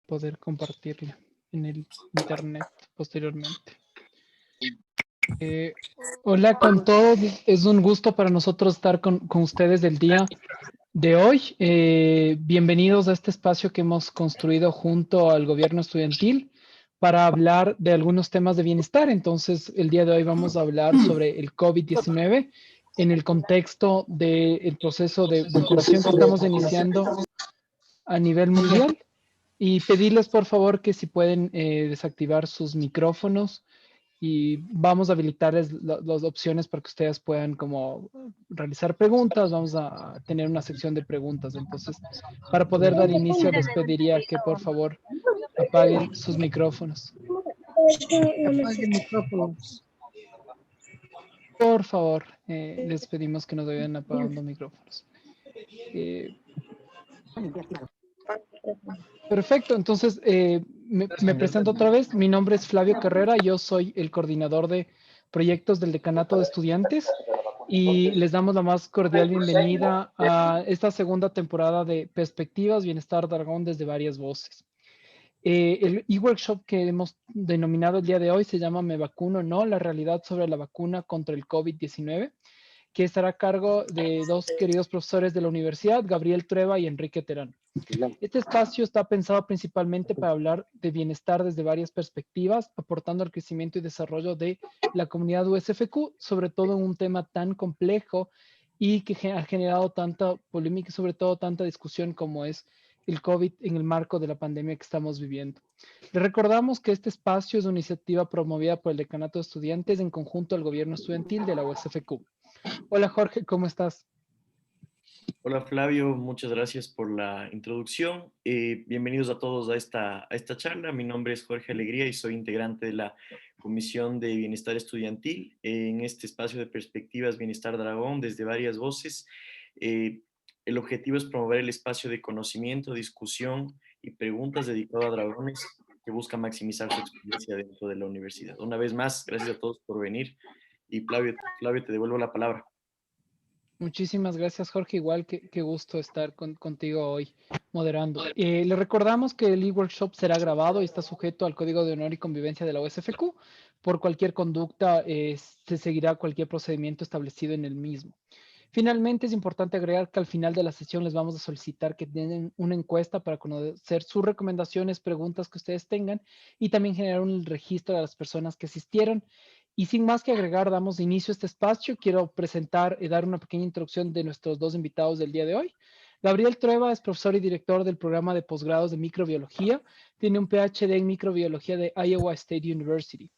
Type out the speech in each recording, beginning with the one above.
poder compartirla en el internet posteriormente. Hola con todos, es un gusto para nosotros estar con ustedes el día de hoy. Bienvenidos a este espacio que hemos construido junto al gobierno estudiantil para hablar de algunos temas de bienestar. Entonces, el día de hoy vamos a hablar sobre el COVID-19 en el contexto del proceso de vacunación que estamos iniciando a nivel mundial. Y pedirles por favor que si pueden desactivar sus micrófonos y vamos a habilitarles las opciones para que ustedes puedan como realizar preguntas. Vamos a tener una sección de preguntas. Entonces, para poder dar inicio, les pediría que por favor apaguen sus micrófonos. Apaguen micrófonos. Por favor, les pedimos que nos vayan apagando micrófonos. Perfecto, entonces me presento otra vez. Mi nombre es Flavio Carrera, yo soy el coordinador de proyectos del Decanato de Estudiantes y les damos la más cordial bienvenida a esta segunda temporada de Perspectivas Bienestar Dragón desde varias voces. El e-workshop que hemos denominado el día de hoy se llama Me Vacuno No, la realidad sobre la vacuna contra el COVID-19, que estará a cargo de dos queridos profesores de la universidad, Gabriel Trueba y Enrique Terán. Este espacio está pensado principalmente para hablar de bienestar desde varias perspectivas, aportando al crecimiento y desarrollo de la comunidad USFQ, sobre todo en un tema tan complejo y que ha generado tanta polémica y sobre todo tanta discusión como es el COVID en el marco de la pandemia que estamos viviendo. Les recordamos que este espacio es una iniciativa promovida por el Decanato de Estudiantes en conjunto al gobierno estudiantil de la USFQ. Hola Jorge, ¿cómo estás? Hola Flavio, muchas gracias por la introducción. Bienvenidos a todos a esta charla. Mi nombre es Jorge Alegría y soy integrante de la Comisión de Bienestar Estudiantil en este espacio de Perspectivas Bienestar Dragón desde varias voces. El objetivo es promover el espacio de conocimiento, discusión y preguntas dedicado a dragones que busca maximizar su experiencia dentro de la universidad. Una vez más, gracias a todos por venir y Flavio, te devuelvo la palabra. Muchísimas gracias, Jorge. Igual qué gusto estar contigo hoy moderando. Le recordamos que el e-workshop será grabado y está sujeto al Código de Honor y Convivencia de la USFQ. Por cualquier conducta, se seguirá cualquier procedimiento establecido en el mismo. Finalmente, es importante agregar que al final de la sesión les vamos a solicitar que den una encuesta para conocer sus recomendaciones, preguntas que ustedes tengan y también generar un registro de las personas que asistieron. Y sin más que agregar, damos inicio a este espacio. Quiero presentar y dar una pequeña introducción de nuestros dos invitados del día de hoy. Gabriel Trueba es profesor y director del programa de posgrados de microbiología. Tiene un PhD en microbiología de Iowa State University.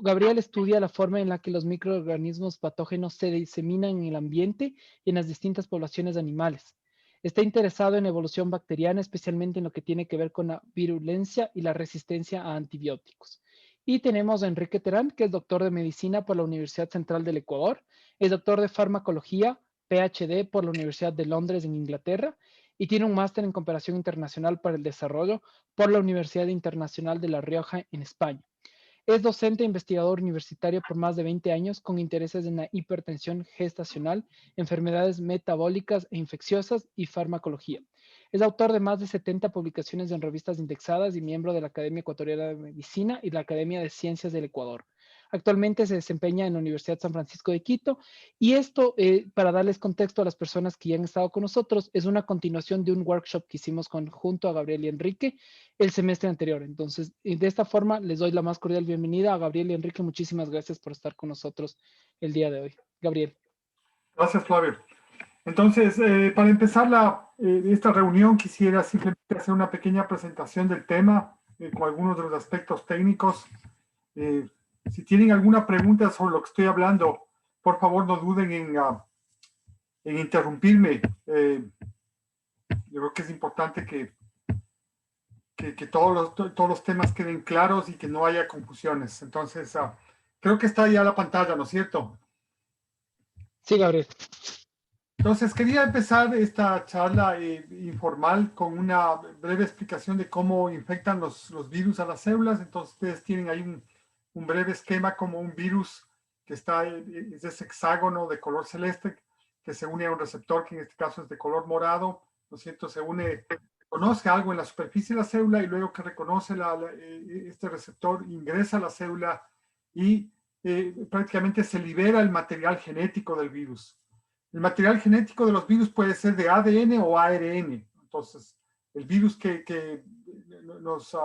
Gabriel estudia la forma en la que los microorganismos patógenos se diseminan en el ambiente y en las distintas poblaciones animales. Está interesado en evolución bacteriana, especialmente en lo que tiene que ver con la virulencia y la resistencia a antibióticos. Y tenemos a Enrique Terán, que es doctor de medicina por la Universidad Central del Ecuador, es doctor de farmacología, PhD por la Universidad de Londres en Inglaterra, y tiene un máster en cooperación internacional para el desarrollo por la Universidad Internacional de La Rioja en España. Es docente e investigador universitario por más de 20 años con intereses en la hipertensión gestacional, enfermedades metabólicas e infecciosas y farmacología. Es autor de más de 70 publicaciones en revistas indexadas y miembro de la Academia Ecuatoriana de Medicina y la Academia de Ciencias del Ecuador. Actualmente se desempeña en la Universidad San Francisco de Quito y esto, para darles contexto a las personas que ya han estado con nosotros, es una continuación de un workshop que hicimos junto a Gabriel y Enrique el semestre anterior. Entonces, de esta forma, les doy la más cordial bienvenida a Gabriel y Enrique. Muchísimas gracias por estar con nosotros el día de hoy. Gabriel. Gracias, Flavio. Entonces, para empezar esta reunión, quisiera simplemente hacer una pequeña presentación del tema con algunos de los aspectos técnicos. Si tienen alguna pregunta sobre lo que estoy hablando, por favor no duden en interrumpirme. Yo creo que es importante que todos los temas queden claros y que no haya confusiones. Entonces, creo que está ya la pantalla, ¿no es cierto? Sí, Gabriel. Entonces, quería empezar esta charla informal con una breve explicación de cómo infectan los virus a las células. Entonces, ustedes tienen ahí un breve esquema como un virus que es ese hexágono de color celeste que se une a un receptor que en este caso es de color morado, ¿no es cierto? Se une reconoce algo en la superficie de la célula y luego que reconoce este receptor ingresa a la célula y prácticamente se libera el material genético del virus. El material genético de los virus puede ser de ADN o ARN. Entonces, el virus que nos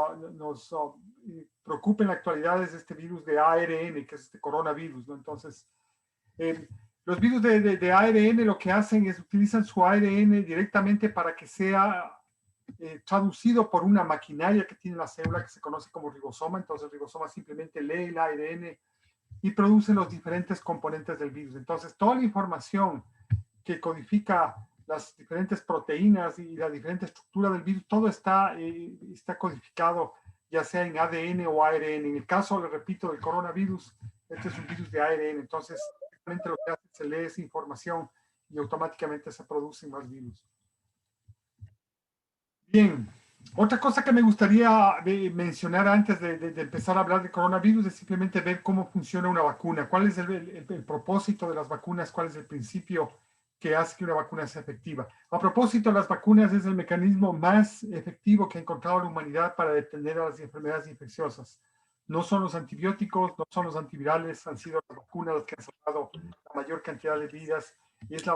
preocupa en la actualidad es este virus de ARN, que es este coronavirus, ¿no? Entonces, los virus de ARN lo que hacen es utilizan su ARN directamente para que sea traducido por una maquinaria que tiene la célula que se conoce como ribosoma. Entonces, el ribosoma simplemente lee el ARN y produce los diferentes componentes del virus. Entonces, toda la información que codifica las diferentes proteínas y la diferente estructura del virus, todo está codificado, ya sea en ADN o ARN. En el caso, le repito, del coronavirus, este es un virus de ARN. Entonces, lo que hace es se lee esa información y automáticamente se producen más virus. Bien, otra cosa que me gustaría mencionar antes de empezar a hablar de coronavirus es simplemente ver cómo funciona una vacuna. ¿Cuál es el propósito de las vacunas? ¿Cuál es el principio que hace que una vacuna sea efectiva? A propósito, las vacunas es el mecanismo más efectivo que ha encontrado la humanidad para detener a las enfermedades infecciosas. No son los antibióticos, no son los antivirales, han sido las vacunas las que han salvado la mayor cantidad de vidas y es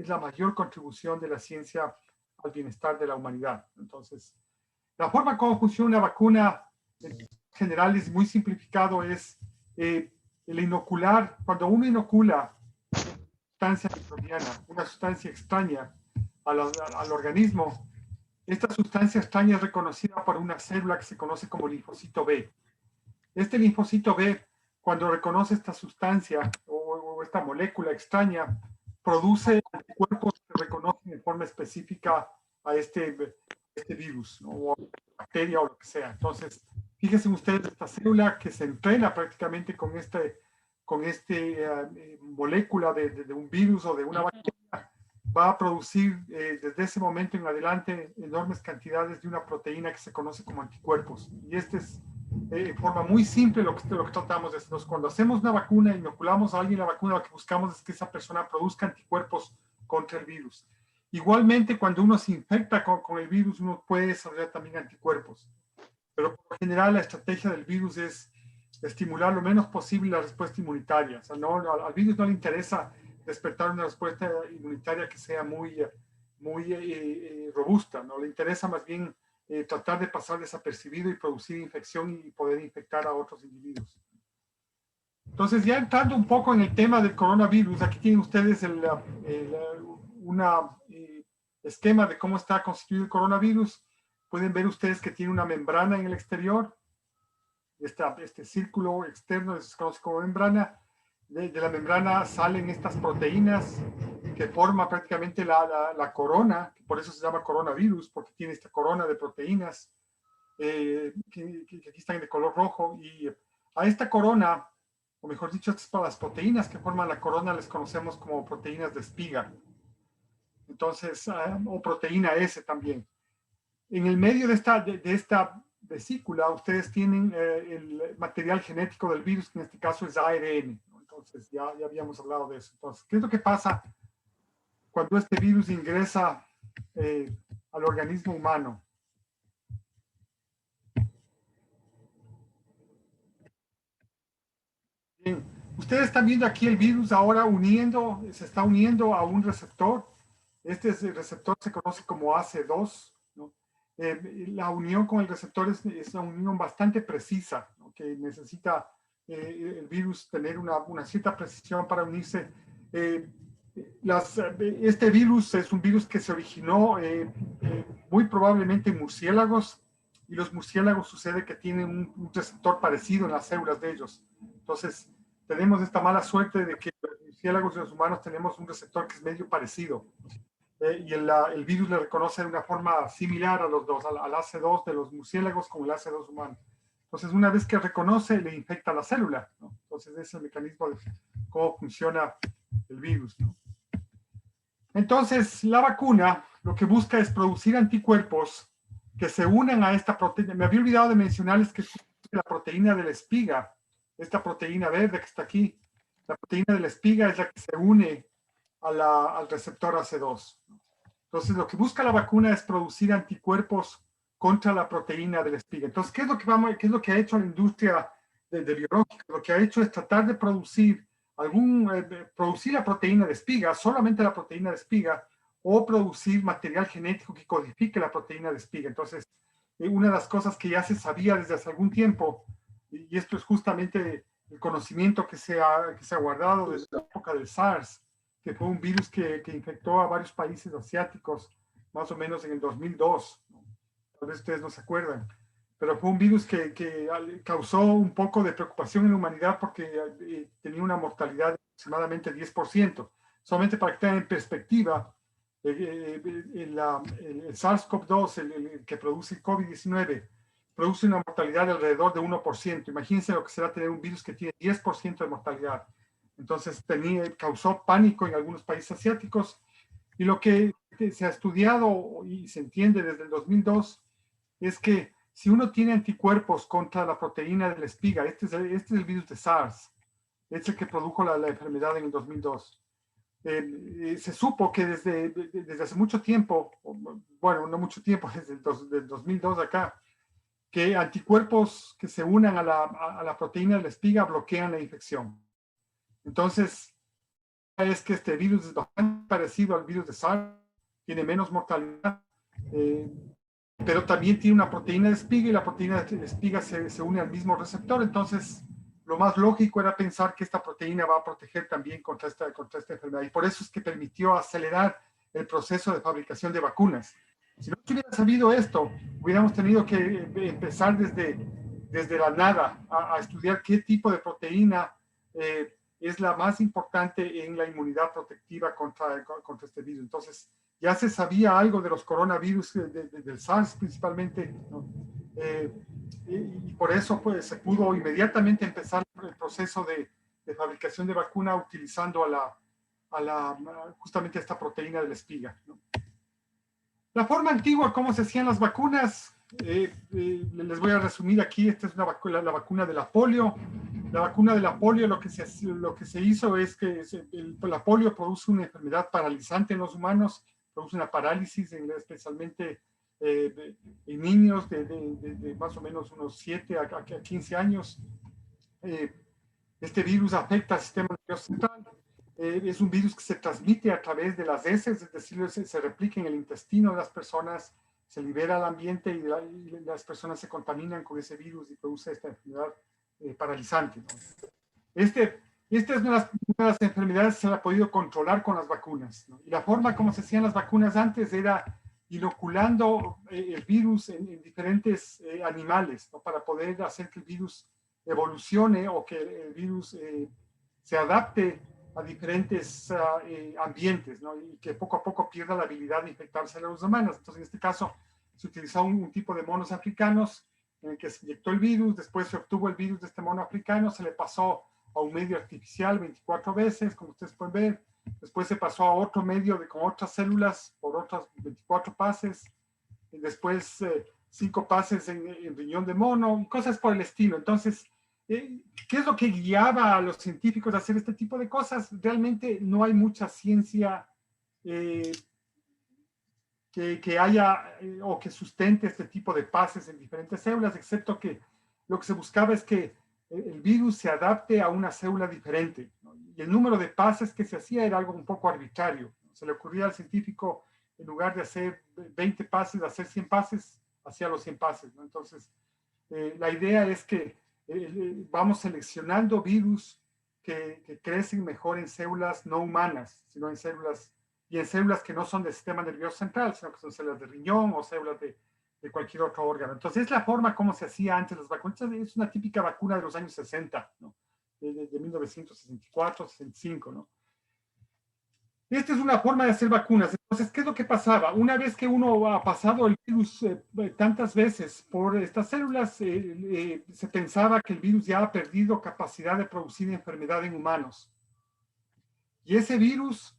la mayor contribución de la ciencia al bienestar de la humanidad. Entonces, la forma como funciona una vacuna en general es muy simplificado, es el inocular. Cuando uno inocula una sustancia microbiana, una sustancia extraña al organismo, esta sustancia extraña es reconocida por una célula que se conoce como linfocito B. Este linfocito B, cuando reconoce esta sustancia o esta molécula extraña, produce anticuerpos que reconocen de forma específica a este virus, ¿no? O a bacteria o lo que sea. Entonces, fíjense ustedes esta célula que se entrena prácticamente con molécula de un virus o de una bacteria, va a producir desde ese momento en adelante enormes cantidades de una proteína que se conoce como anticuerpos. Y este es de forma muy simple lo que tratamos de hacer. Cuando hacemos una vacuna, inoculamos a alguien la vacuna, lo que buscamos es que esa persona produzca anticuerpos contra el virus. Igualmente, cuando uno se infecta con el virus, uno puede desarrollar también anticuerpos. Pero por lo general, la estrategia del virus es estimular lo menos posible la respuesta inmunitaria. O sea, al virus no le interesa despertar una respuesta inmunitaria que sea muy robusta, ¿no? Le interesa más bien tratar de pasar desapercibido y producir infección y poder infectar a otros individuos. Entonces, ya entrando un poco en el tema del coronavirus, aquí tienen ustedes un esquema de cómo está constituido el coronavirus. Pueden ver ustedes que tiene una membrana en el exterior. Este círculo externo se conoce como membrana. De la membrana salen estas proteínas que forma prácticamente la corona, por eso se llama coronavirus, porque tiene esta corona de proteínas que aquí están de color rojo. Y a esta corona, o mejor dicho, para las proteínas que forman la corona, les conocemos como proteínas de espiga. Entonces, o proteína S también. En el medio de esta vesícula, ustedes tienen el material genético del virus, que en este caso es ARN. Entonces, ya habíamos hablado de eso. Entonces, ¿qué es lo que pasa cuando este virus ingresa al organismo humano? Bien, ustedes están viendo aquí el virus ahora se está uniendo a un receptor. Este receptor se conoce como AC2, ¿no? La unión con el receptor es una unión bastante precisa, ¿no? Que necesita el virus tener una cierta precisión para unirse. Este virus es un virus que se originó muy probablemente en murciélagos, y los murciélagos sucede que tienen un receptor parecido en las células de ellos. Entonces, tenemos esta mala suerte de que los murciélagos y los humanos tenemos un receptor que es medio parecido. Y el virus le reconoce de una forma similar a los dos, al AC2 de los murciélagos como el AC2 humano. Entonces, una vez que reconoce, le infecta la célula, ¿no? Entonces, ese es el mecanismo de cómo funciona el virus, ¿no? Entonces, la vacuna lo que busca es producir anticuerpos que se unan a esta proteína. Me había olvidado de mencionarles que es la proteína de la espiga, esta proteína verde que está aquí. La proteína de la espiga es la que se une al receptor AC2. Entonces, lo que busca la vacuna es producir anticuerpos contra la proteína de la espiga. Entonces, ¿qué es lo que ha hecho la industria de biológica? Lo que ha hecho es tratar de producir producir la proteína de espiga, solamente la proteína de espiga, o producir material genético que codifique la proteína de espiga. Entonces, una de las cosas que ya se sabía desde hace algún tiempo, y esto es justamente el conocimiento que se ha guardado desde la época del SARS, que fue un virus que infectó a varios países asiáticos, más o menos en el 2002. Tal vez ustedes no se acuerdan, pero fue un virus que causó un poco de preocupación en la humanidad porque tenía una mortalidad de aproximadamente 10%. Solamente para que tengan en perspectiva, el SARS-CoV-2, el que produce el COVID-19, produce una mortalidad de alrededor de 1%. Imagínense lo que será tener un virus que tiene 10% de mortalidad. Entonces causó pánico en algunos países asiáticos, y lo que se ha estudiado y se entiende desde el 2002 es que si uno tiene anticuerpos contra la proteína de la espiga, este es el virus de SARS, es el que produjo la enfermedad en el 2002. Se supo que desde hace mucho tiempo, bueno, no mucho tiempo, desde el 2002 acá, que anticuerpos que se unan a la proteína de la espiga bloquean la infección. Entonces, es que este virus es bastante parecido al virus de SARS, tiene menos mortalidad, pero también tiene una proteína de espiga, y la proteína de espiga se une al mismo receptor. Entonces, lo más lógico era pensar que esta proteína va a proteger también contra esta enfermedad, y por eso es que permitió acelerar el proceso de fabricación de vacunas. Si no se hubiera sabido esto, hubiéramos tenido que empezar desde la nada a estudiar qué tipo de proteína es la más importante en la inmunidad protectiva contra este virus. Entonces, ya se sabía algo de los coronavirus, del SARS principalmente, ¿no? Y por eso pues, se pudo inmediatamente empezar el proceso de fabricación de vacuna utilizando justamente esta proteína de la espiga, ¿no? La forma antigua, cómo se hacían las vacunas, les voy a resumir aquí. Esta es la vacuna de la polio. La vacuna de la polio, lo que se hizo es que la polio produce una enfermedad paralizante en los humanos, produce una parálisis, especialmente en niños de más o menos unos 7 a 15 años. Este virus afecta al sistema nervioso central. Es un virus que se transmite a través de las heces, es decir, se replica en el intestino de las personas, se libera al ambiente, y las personas se contaminan con ese virus y produce esta enfermedad paralizante, ¿no? Esta es una de las enfermedades que se ha podido controlar con las vacunas, ¿no? Y la forma como se hacían las vacunas antes era inoculando el virus en diferentes animales, ¿no? Para poder hacer que el virus evolucione, o que el virus se adapte a diferentes ambientes, ¿no? Y que poco a poco pierda la habilidad de infectarse a los humanos. Entonces, en este caso, se utilizó un tipo de monos africanos en el que se inyectó el virus, después se obtuvo el virus de este mono africano, se le pasó a un medio artificial 24 veces, como ustedes pueden ver, después se pasó a otro medio con otras células por otras 24 pases, y después 5 pases en riñón de mono, y cosas por el estilo. Entonces, ¿qué es lo que guiaba a los científicos a hacer este tipo de cosas? Realmente no hay mucha ciencia que haya o que sustente este tipo de pases en diferentes células, excepto que lo que se buscaba es que el virus se adapte a una célula diferente, ¿no? Y el número de pases que se hacía era algo un poco arbitrario. Se le ocurría al científico, en lugar de hacer 20 pases, hacer 100 pases, hacía los 100 pases, ¿no? Entonces, la idea es que vamos seleccionando virus que crecen mejor en células no humanas, sino en células que no son del sistema nervioso central, sino que son células de riñón o células de cualquier otro órgano. Entonces, es la forma como se hacía antes las vacunas. Es una típica vacuna de los años 60, ¿no? De 1964, 65, ¿no? Esta es una forma de hacer vacunas. Entonces, ¿qué es lo que pasaba? Una vez que uno ha pasado el virus tantas veces por estas células, se pensaba que el virus ya ha perdido capacidad de producir enfermedad en humanos. Y ese virus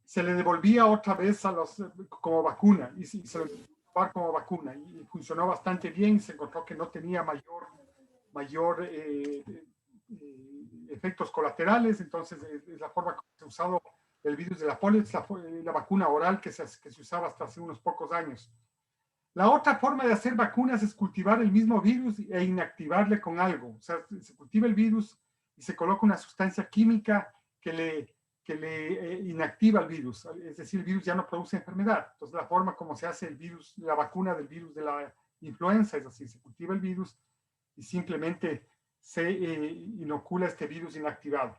se le devolvía otra vez como vacuna, y se lo tomaba como vacuna, y funcionó bastante bien. Se encontró que no tenía mayor efectos colaterales. Entonces, es la forma como se ha usado el virus de la polio, es la vacuna oral que se usaba hasta hace unos pocos años. La otra forma de hacer vacunas es cultivar el mismo virus e inactivarle con algo. O sea, se cultiva el virus y se coloca una sustancia química que le inactiva el virus. Es decir, el virus ya no produce enfermedad. Entonces, la forma como se hace el virus, la vacuna del virus de la influenza es así. Se cultiva el virus y simplemente se inocula este virus inactivado.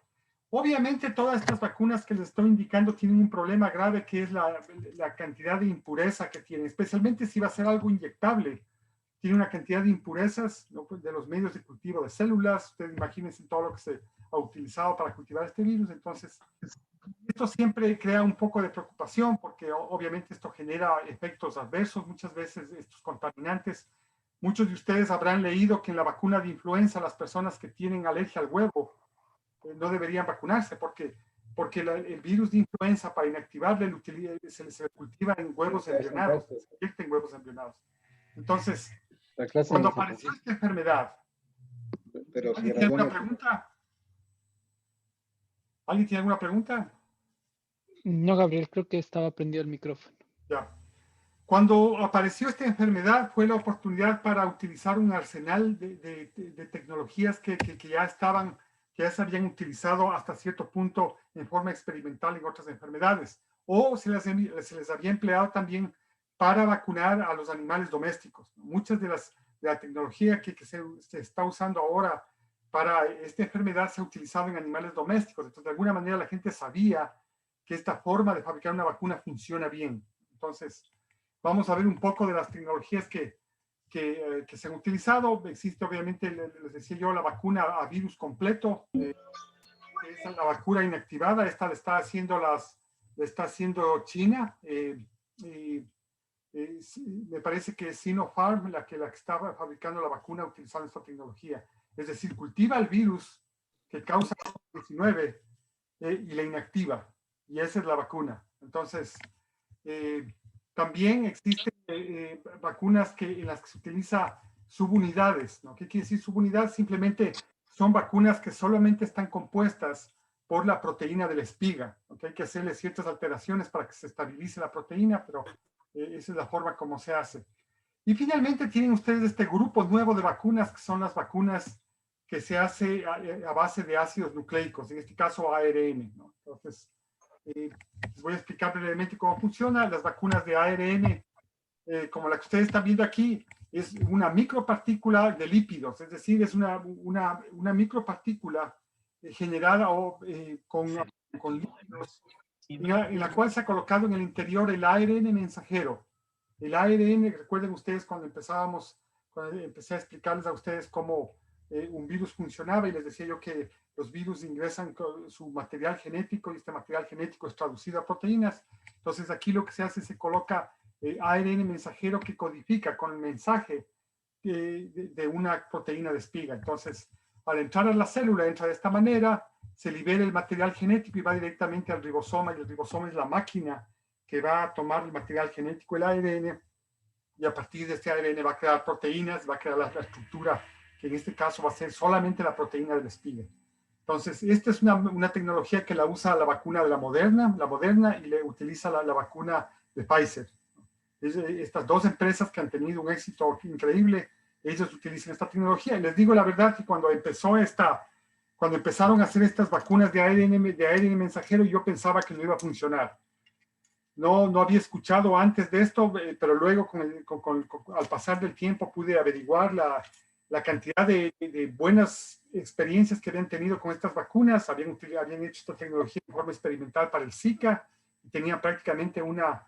Obviamente todas estas vacunas que les estoy indicando tienen un problema grave que es la cantidad de impureza que tienen, especialmente si va a ser algo inyectable. Tiene una cantidad de impurezas, ¿no?, de los medios de cultivo de células. Ustedes imagínense todo lo que se ha utilizado para cultivar este virus. Entonces, esto siempre crea un poco de preocupación porque obviamente esto genera efectos adversos. Muchas veces estos contaminantes, muchos de ustedes habrán leído que en la vacuna de influenza las personas que tienen alergia al huevo no deberían vacunarse porque el virus de influenza, para inactivarle, se cultiva en huevos embrionados, se inyecta en huevos embrionados. Entonces, cuando apareció esta enfermedad, ¿alguien tiene alguna pregunta? ¿Alguien tiene alguna pregunta? No, Gabriel, creo que estaba prendido el micrófono. Ya. Cuando apareció esta enfermedad fue la oportunidad para utilizar un arsenal de tecnologías que ya estaban, que ya se habían utilizado hasta cierto punto en forma experimental en otras enfermedades, o se les había empleado también para vacunar a los animales domésticos. Muchas de la tecnología que se está usando ahora para esta enfermedad se ha utilizado en animales domésticos. Entonces, de alguna manera la gente sabía que esta forma de fabricar una vacuna funciona bien. Entonces, vamos a ver un poco de las tecnologías que se han utilizado. Existe, obviamente, les decía yo, la vacuna a virus completo. Esa es la vacuna inactivada. Esta le está haciendo China. Me parece que es Sinopharm la que estaba fabricando la vacuna utilizando esta tecnología. Es decir, cultiva el virus que causa COVID-19 y la inactiva. Y esa es la vacuna. Entonces, también existen vacunas en las que se utiliza subunidades, ¿no? ¿Qué quiere decir subunidad? Simplemente son vacunas que solamente están compuestas por la proteína de la espiga. ¿Okay? Hay que hacerle ciertas alteraciones para que se estabilice la proteína, pero esa es la forma como se hace. Y finalmente tienen ustedes este grupo nuevo de vacunas, que son las vacunas que se hace a base de ácidos nucleicos, en este caso ARN, ¿no? Entonces, les voy a explicar brevemente cómo funciona. Las vacunas de ARN, como la que ustedes están viendo aquí, es una micropartícula de lípidos, es decir, es una micropartícula generada con lípidos en la cual se ha colocado en el interior el ARN mensajero. El ARN, recuerden ustedes cuando empecé a explicarles a ustedes cómo un virus funcionaba y les decía yo que los virus ingresan con su material genético y este material genético es traducido a proteínas. Entonces aquí lo que se hace es se coloca ARN mensajero que codifica con el mensaje de una proteína de espiga. Entonces, al entrar a la célula, entra de esta manera, se libera el material genético y va directamente al ribosoma, y el ribosoma es la máquina que va a tomar el material genético, el ARN, y a partir de este ARN va a crear proteínas, va a crear la estructura, que en este caso va a ser solamente la proteína de la espiga. Entonces, esta es una tecnología que la usa la vacuna de la Moderna y le utiliza la vacuna de Pfizer. Estas dos empresas que han tenido un éxito increíble, ellos utilizan esta tecnología. Y les digo la verdad que cuando empezaron a hacer estas vacunas de ARN mensajero, yo pensaba que no iba a funcionar. No había escuchado antes de esto, pero luego al pasar del tiempo pude averiguar la cantidad de buenas experiencias que habían tenido con estas vacunas. Habían hecho esta tecnología en forma experimental para el Zika y tenían prácticamente una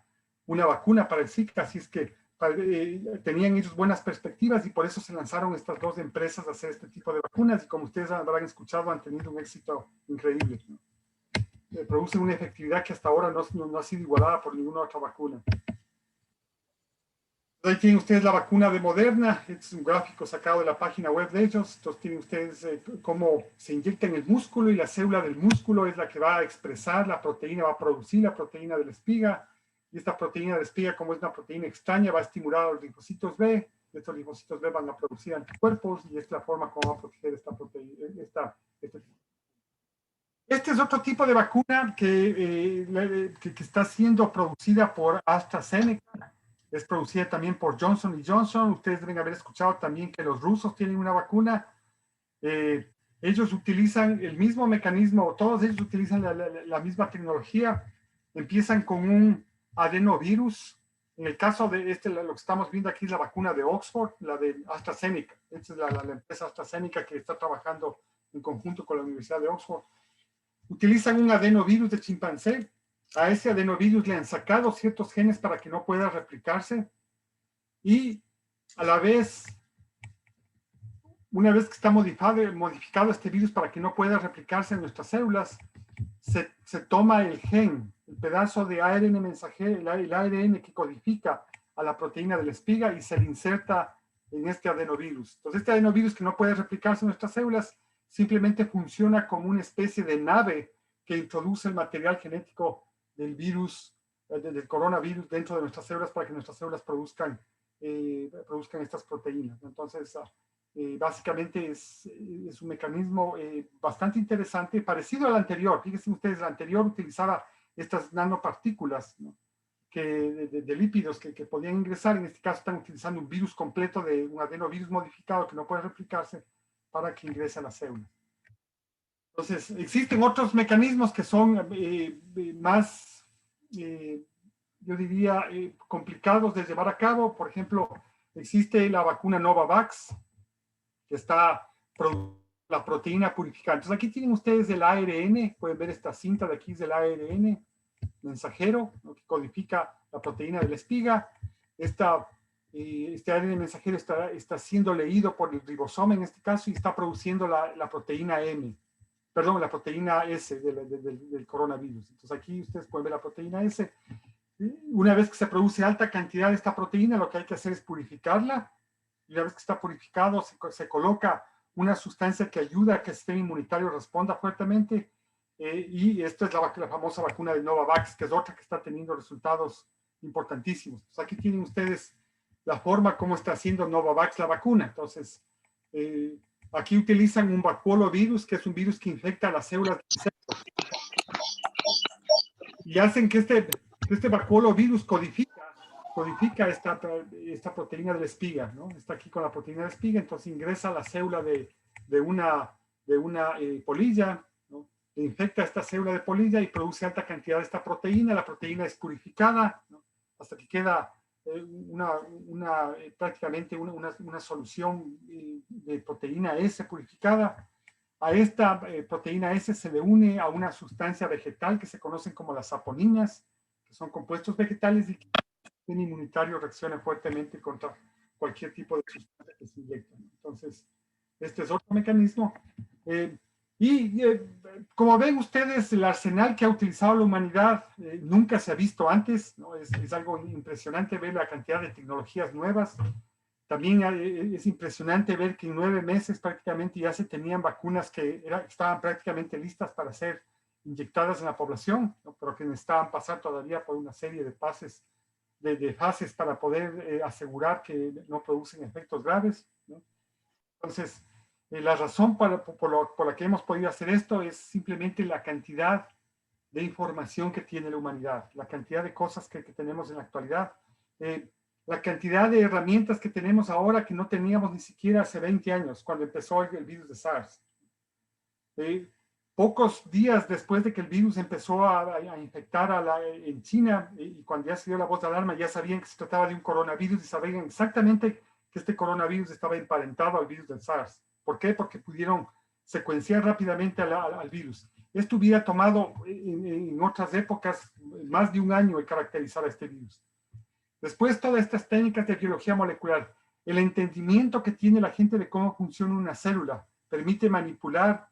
vacuna para el Zika, así es que tenían ellos buenas perspectivas y por eso se lanzaron estas dos empresas a hacer este tipo de vacunas y como ustedes habrán escuchado han tenido un éxito increíble, ¿no? Producen una efectividad que hasta ahora no ha sido igualada por ninguna otra vacuna. Ahí tienen ustedes la vacuna de Moderna. Este es un gráfico sacado de la página web de ellos. Entonces tienen ustedes cómo se inyecta en el músculo y la célula del músculo es la que va a expresar la proteína, va a producir la proteína de la espiga. Y esta proteína de la espiga, como es una proteína extraña, va a estimular a los linfocitos B. Estos linfocitos B van a producir anticuerpos y esta es la forma como va a proteger esta proteína. Este es otro tipo de vacuna que está siendo producida por AstraZeneca. Es producida también por Johnson Johnson. Ustedes deben haber escuchado también que los rusos tienen una vacuna. Ellos utilizan el mismo mecanismo, todos ellos utilizan la misma tecnología. Empiezan con un adenovirus. En el caso de lo que estamos viendo aquí es la vacuna de Oxford, la de AstraZeneca. Esta es la empresa AstraZeneca que está trabajando en conjunto con la Universidad de Oxford. Utilizan un adenovirus de chimpancé. A ese adenovirus le han sacado ciertos genes para que no pueda replicarse. Y a la vez, una vez que está modificado este virus para que no pueda replicarse en nuestras células, se toma el gen, el pedazo de ARN mensajero, el ARN que codifica a la proteína de la espiga y se le inserta en este adenovirus. Entonces, este adenovirus que no puede replicarse en nuestras células simplemente funciona como una especie de nave que introduce el material genético del virus, del coronavirus dentro de nuestras células para que nuestras células produzcan estas proteínas. Entonces, básicamente es un mecanismo bastante interesante, parecido al anterior. Fíjense ustedes, el anterior utilizaba estas nanopartículas, ¿no? de lípidos que podían ingresar. En este caso están utilizando un virus completo de un adenovirus modificado que no puede replicarse para que ingrese a la célula. Entonces, existen otros mecanismos que son más, yo diría, complicados de llevar a cabo. Por ejemplo, existe la vacuna Novavax, que está la proteína purificada. Entonces, aquí tienen ustedes el ARN, pueden ver esta cinta de aquí, es el ARN mensajero, ¿no? Que codifica la proteína de la espiga. Este ARN mensajero está siendo leído por el ribosoma en este caso y está produciendo la proteína la proteína S del coronavirus. Entonces aquí ustedes pueden ver la proteína S. Una vez que se produce alta cantidad de esta proteína, lo que hay que hacer es purificarla. Y una vez que está purificado, se coloca una sustancia que ayuda a que el sistema inmunitario responda fuertemente. Y esta es la famosa vacuna de Novavax, que es otra que está teniendo resultados importantísimos. Entonces aquí tienen ustedes la forma como está haciendo Novavax la vacuna. Entonces, aquí utilizan un vacuolovirus, que es un virus que infecta las células del insecto. Y hacen que este vacuolovirus codifica esta proteína de la espiga, ¿no? Está aquí con la proteína de la espiga, entonces ingresa a la célula de una polilla, ¿no? Le infecta esta célula de polilla y produce alta cantidad de esta proteína. La proteína es purificada, ¿no? Hasta que queda prácticamente una solución de proteína S purificada. A esta proteína S se le une a una sustancia vegetal que se conocen como las saponinas, que son compuestos vegetales y que el sistema inmunitario reacciona fuertemente contra cualquier tipo de sustancia que se inyecta. Entonces, este es otro mecanismo. Como ven ustedes, el arsenal que ha utilizado la humanidad nunca se ha visto antes, ¿no? Es algo impresionante ver la cantidad de tecnologías nuevas. También es impresionante ver que en 9 meses prácticamente ya se tenían vacunas que estaban prácticamente listas para ser inyectadas en la población, ¿no? Pero que necesitaban pasar todavía por una serie de fases para poder asegurar que no producen efectos graves, ¿no? Entonces, la razón por la que hemos podido hacer esto es simplemente la cantidad de información que tiene la humanidad, la cantidad de cosas que tenemos en la actualidad, la cantidad de herramientas que tenemos ahora que no teníamos ni siquiera hace 20 años, cuando empezó el virus de SARS. Pocos días después de que el virus empezó a infectar en China, y cuando ya se dio la voz de alarma, ya sabían que se trataba de un coronavirus y sabían exactamente que este coronavirus estaba emparentado al virus del SARS. ¿Por qué? Porque pudieron secuenciar rápidamente al virus. Esto hubiera tomado en otras épocas más de un año el caracterizar a este virus. Después, todas estas técnicas de biología molecular, el entendimiento que tiene la gente de cómo funciona una célula, permite manipular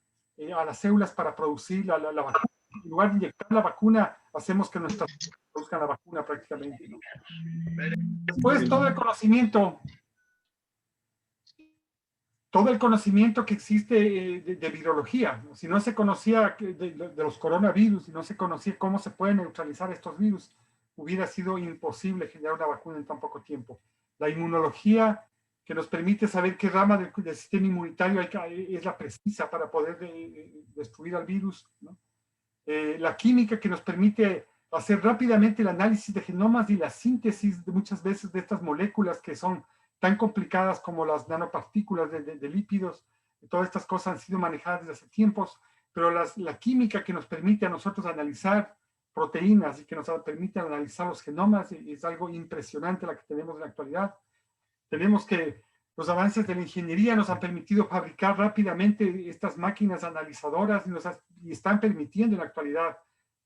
a las células para producir la vacuna. En lugar de inyectar la vacuna, hacemos que nuestras células produzcan la vacuna prácticamente, ¿no? Después, todo el conocimiento que existe de virología, ¿no? Si no se conocía de los coronavirus, si no se conocía cómo se pueden neutralizar estos virus, hubiera sido imposible generar una vacuna en tan poco tiempo. La inmunología, que nos permite saber qué rama del sistema inmunitario es la precisa para poder destruir al virus, ¿no? la química que nos permite hacer rápidamente el análisis de genomas y la síntesis de muchas veces de estas moléculas que son tan complicadas como las nanopartículas de lípidos. Todas estas cosas han sido manejadas desde hace tiempos, pero la química que nos permite a nosotros analizar proteínas y que nos permite analizar los genomas es algo impresionante la que tenemos en la actualidad. Tenemos que los avances de la ingeniería nos han permitido fabricar rápidamente estas máquinas analizadoras y están permitiendo en la actualidad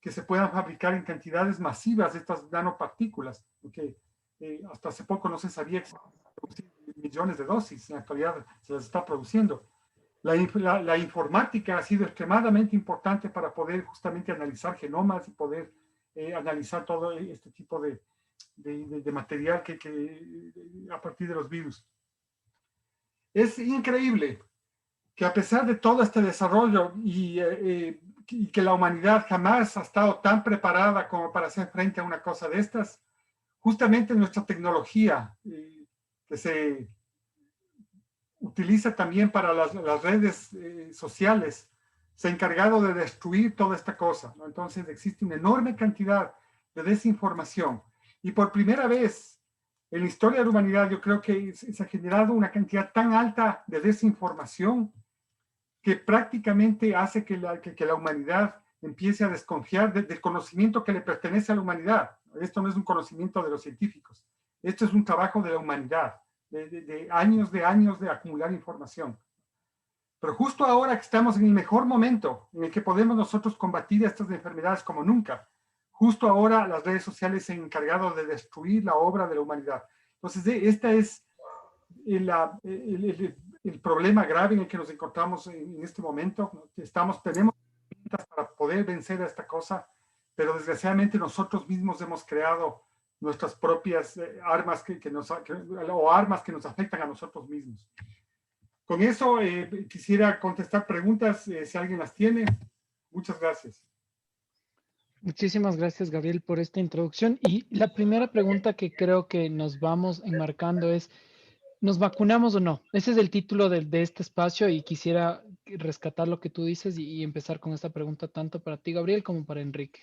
que se puedan fabricar en cantidades masivas estas nanopartículas, porque hasta hace poco no se sabía que se producir millones de dosis, en la actualidad se las está produciendo. La informática ha sido extremadamente importante para poder justamente analizar genomas y poder analizar todo este tipo de material a partir de los virus. Es increíble que a pesar de todo este desarrollo y que la humanidad jamás ha estado tan preparada como para hacer frente a una cosa de estas, justamente nuestra tecnología que se utiliza también para las redes sociales se ha encargado de destruir toda esta cosa, ¿no? Entonces existe una enorme cantidad de desinformación y por primera vez en la historia de la humanidad yo creo que se ha generado una cantidad tan alta de desinformación que prácticamente hace que la humanidad empiece a desconfiar del conocimiento que le pertenece a la humanidad. Esto no es un conocimiento de los científicos, esto es un trabajo de la humanidad, de años de acumular información. Pero justo ahora que estamos en el mejor momento en el que podemos nosotros combatir estas enfermedades como nunca, justo ahora las redes sociales se han encargado de destruir la obra de la humanidad. Entonces, este es el problema grave en el que nos encontramos en este momento. Tenemos herramientas para poder vencer a esta cosa, pero desgraciadamente nosotros mismos hemos creado nuestras propias armas o armas que nos afectan a nosotros mismos. Con eso quisiera contestar preguntas si alguien las tiene. Muchas gracias. Muchísimas gracias, Gabriel, por esta introducción. Y la primera pregunta que creo que nos vamos enmarcando es, ¿nos vacunamos o no? Ese es el título de este espacio y quisiera rescatar lo que tú dices y empezar con esta pregunta tanto para ti, Gabriel, como para Enrique.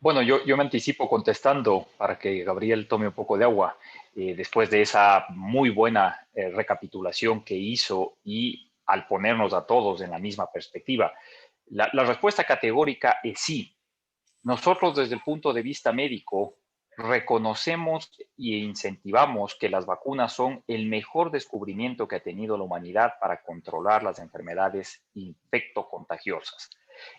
Bueno, yo me anticipo contestando para que Gabriel tome un poco de agua después de esa muy buena recapitulación que hizo y al ponernos a todos en la misma perspectiva. La respuesta categórica es sí. Nosotros desde el punto de vista médico reconocemos e incentivamos que las vacunas son el mejor descubrimiento que ha tenido la humanidad para controlar las enfermedades infectocontagiosas.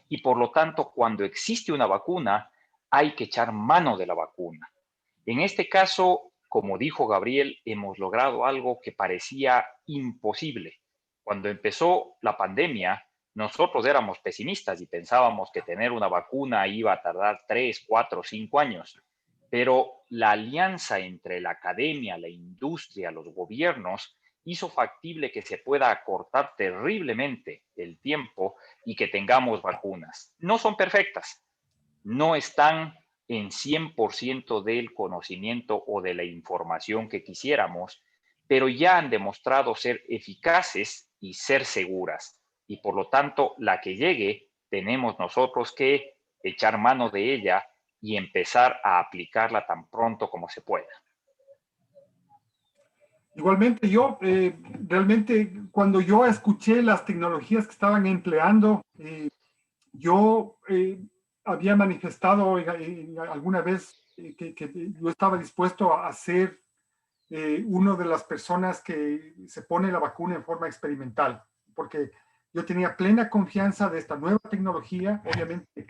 Y por lo tanto, cuando existe una vacuna, hay que echar mano de la vacuna. En este caso, como dijo Gabriel, hemos logrado algo que parecía imposible. Cuando empezó la pandemia, nosotros éramos pesimistas y pensábamos que tener una vacuna iba a tardar 3, 4, 5 años. Pero la alianza entre la academia, la industria, los gobiernos hizo factible que se pueda acortar terriblemente el tiempo y que tengamos vacunas. No son perfectas, no están en 100% del conocimiento o de la información que quisiéramos, pero ya han demostrado ser eficaces y ser seguras. Y por lo tanto, la que llegue, tenemos nosotros que echar mano de ella y empezar a aplicarla tan pronto como se pueda. Igualmente, yo realmente cuando yo escuché las tecnologías que estaban empleando, yo había manifestado alguna vez que yo estaba dispuesto a ser una de las personas que se pone la vacuna en forma experimental, porque yo tenía plena confianza de esta nueva tecnología. Obviamente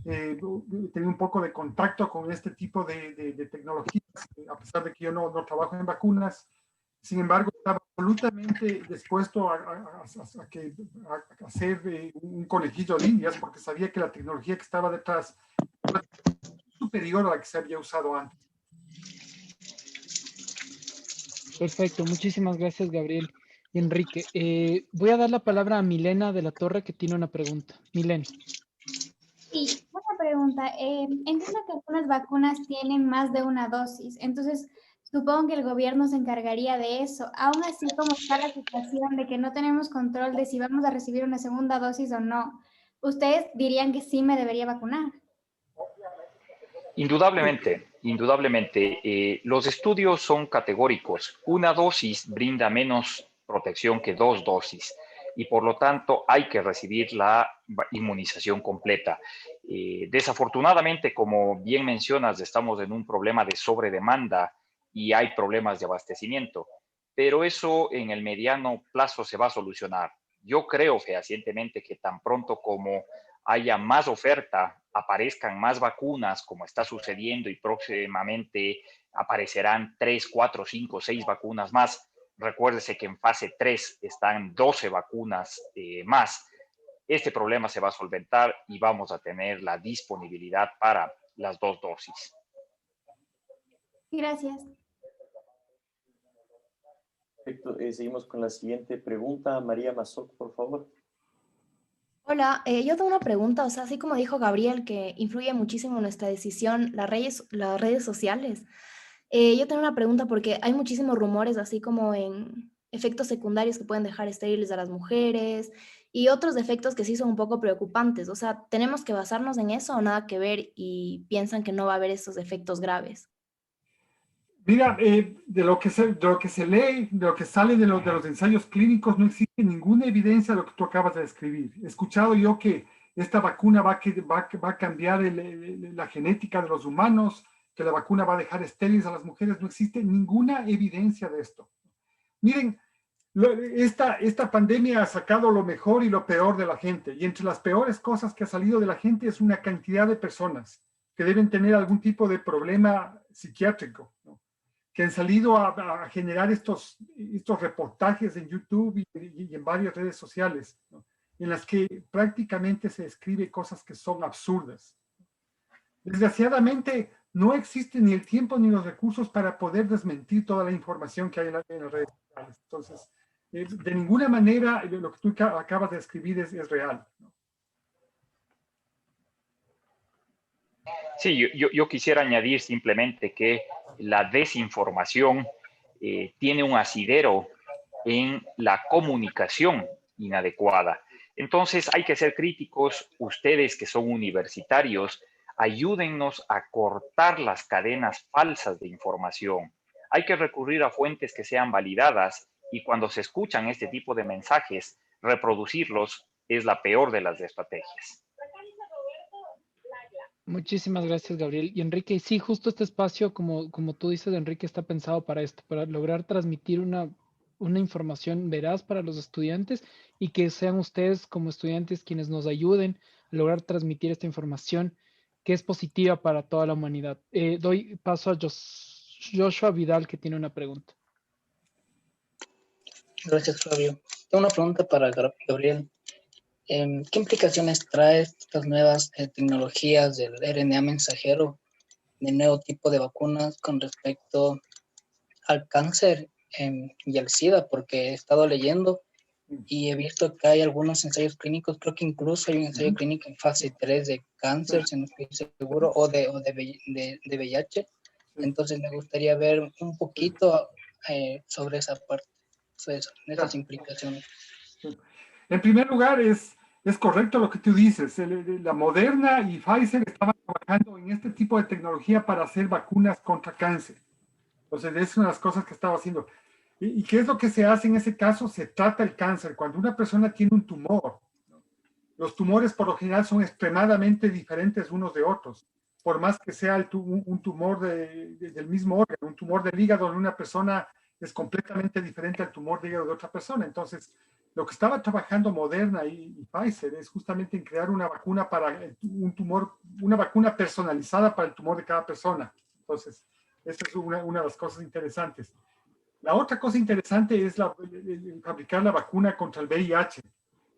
tenía un poco de contacto con este tipo de tecnologías, a pesar de que yo no trabajo en vacunas. Sin embargo, estaba absolutamente dispuesto a hacer un conejillo de indias, porque sabía que la tecnología que estaba detrás era superior a la que se había usado antes. Perfecto, muchísimas gracias, Gabriel y Enrique. Voy a dar la palabra a Milena de la Torre, que tiene una pregunta. Milena. Sí, una pregunta. Entiendo que algunas vacunas tienen más de una dosis. Entonces, Supongo que el gobierno se encargaría de eso. Aún así, como está la situación de que no tenemos control de si vamos a recibir una segunda dosis o no, ¿ustedes dirían que sí me debería vacunar? Indudablemente, indudablemente. Los estudios son categóricos. Una dosis brinda menos protección que 2 dosis y por lo tanto hay que recibir la inmunización completa. Desafortunadamente, como bien mencionas, estamos en un problema de sobredemanda y hay problemas de abastecimiento, pero eso en el mediano plazo se va a solucionar. Yo creo fehacientemente que tan pronto como haya más oferta, aparezcan más vacunas, como está sucediendo, y próximamente aparecerán 3, 4, 5, 6 vacunas más. Recuérdese que en fase 3 están 12 vacunas más. Este problema se va a solventar y vamos a tener la disponibilidad para las 2 dosis. Gracias. Perfecto. Seguimos con la siguiente pregunta. María Mazoc, por favor. Hola, yo tengo una pregunta, o sea, así como dijo Gabriel, que influye muchísimo en nuestra decisión las redes sociales. Yo tengo una pregunta porque hay muchísimos rumores, así como en efectos secundarios que pueden dejar estériles a las mujeres y otros efectos que sí son un poco preocupantes. O sea, ¿tenemos que basarnos en eso o nada que ver y piensan que no va a haber esos efectos graves? Mira, de lo que se lee, de lo que sale de los ensayos clínicos, no existe ninguna evidencia de lo que tú acabas de describir. He escuchado yo que esta vacuna va a cambiar la genética de los humanos, que la vacuna va a dejar estériles a las mujeres. No existe ninguna evidencia de esto. Miren, esta pandemia ha sacado lo mejor y lo peor de la gente. Y entre las peores cosas que ha salido de la gente es una cantidad de personas que deben tener algún tipo de problema psiquiátrico, ¿no? Que han salido a generar estos reportajes en YouTube y en varias redes sociales, ¿no? En las que prácticamente se escribe cosas que son absurdas. Desgraciadamente, no existe ni el tiempo ni los recursos para poder desmentir toda la información que hay en las redes sociales. Entonces, de ninguna manera lo que tú acabas de escribir es real, ¿no? Sí, yo quisiera añadir simplemente que la desinformación tiene un asidero en la comunicación inadecuada. Entonces hay que ser críticos. Ustedes que son universitarios, ayúdennos a cortar las cadenas falsas de información. Hay que recurrir a fuentes que sean validadas y cuando se escuchan este tipo de mensajes, reproducirlos es la peor de las estrategias. Muchísimas gracias, Gabriel. Y Enrique, sí, justo este espacio, como tú dices, Enrique, está pensado para esto, para lograr transmitir una información veraz para los estudiantes y que sean ustedes como estudiantes quienes nos ayuden a lograr transmitir esta información que es positiva para toda la humanidad. Doy paso a Joshua Vidal, que tiene una pregunta. Gracias, Flavio. Tengo una pregunta para Gabriel. ¿Qué implicaciones trae estas nuevas tecnologías del RNA mensajero, del nuevo tipo de vacunas con respecto al cáncer y al SIDA? Porque he estado leyendo y he visto que hay algunos ensayos clínicos, creo que incluso hay un ensayo clínico en fase 3 de cáncer, si no estoy seguro, o de VIH. Entonces me gustaría ver un poquito sobre esa parte, sobre esas implicaciones. En primer lugar, es correcto lo que tú dices. La Moderna y Pfizer estaban trabajando en este tipo de tecnología para hacer vacunas contra cáncer. Entonces, es una de las cosas que estaba haciendo. ¿Y qué es lo que se hace en ese caso? Se trata el cáncer. Cuando una persona tiene un tumor, los tumores por lo general son extremadamente diferentes unos de otros. Por más que sea un tumor del mismo órgano, un tumor del hígado de una persona es completamente diferente al tumor del hígado de otra persona. Entonces, lo que estaba trabajando Moderna y Pfizer es justamente en crear una vacuna para un tumor, una vacuna personalizada para el tumor de cada persona. Entonces, esa es una de las cosas interesantes. La otra cosa interesante es el fabricar la vacuna contra el VIH.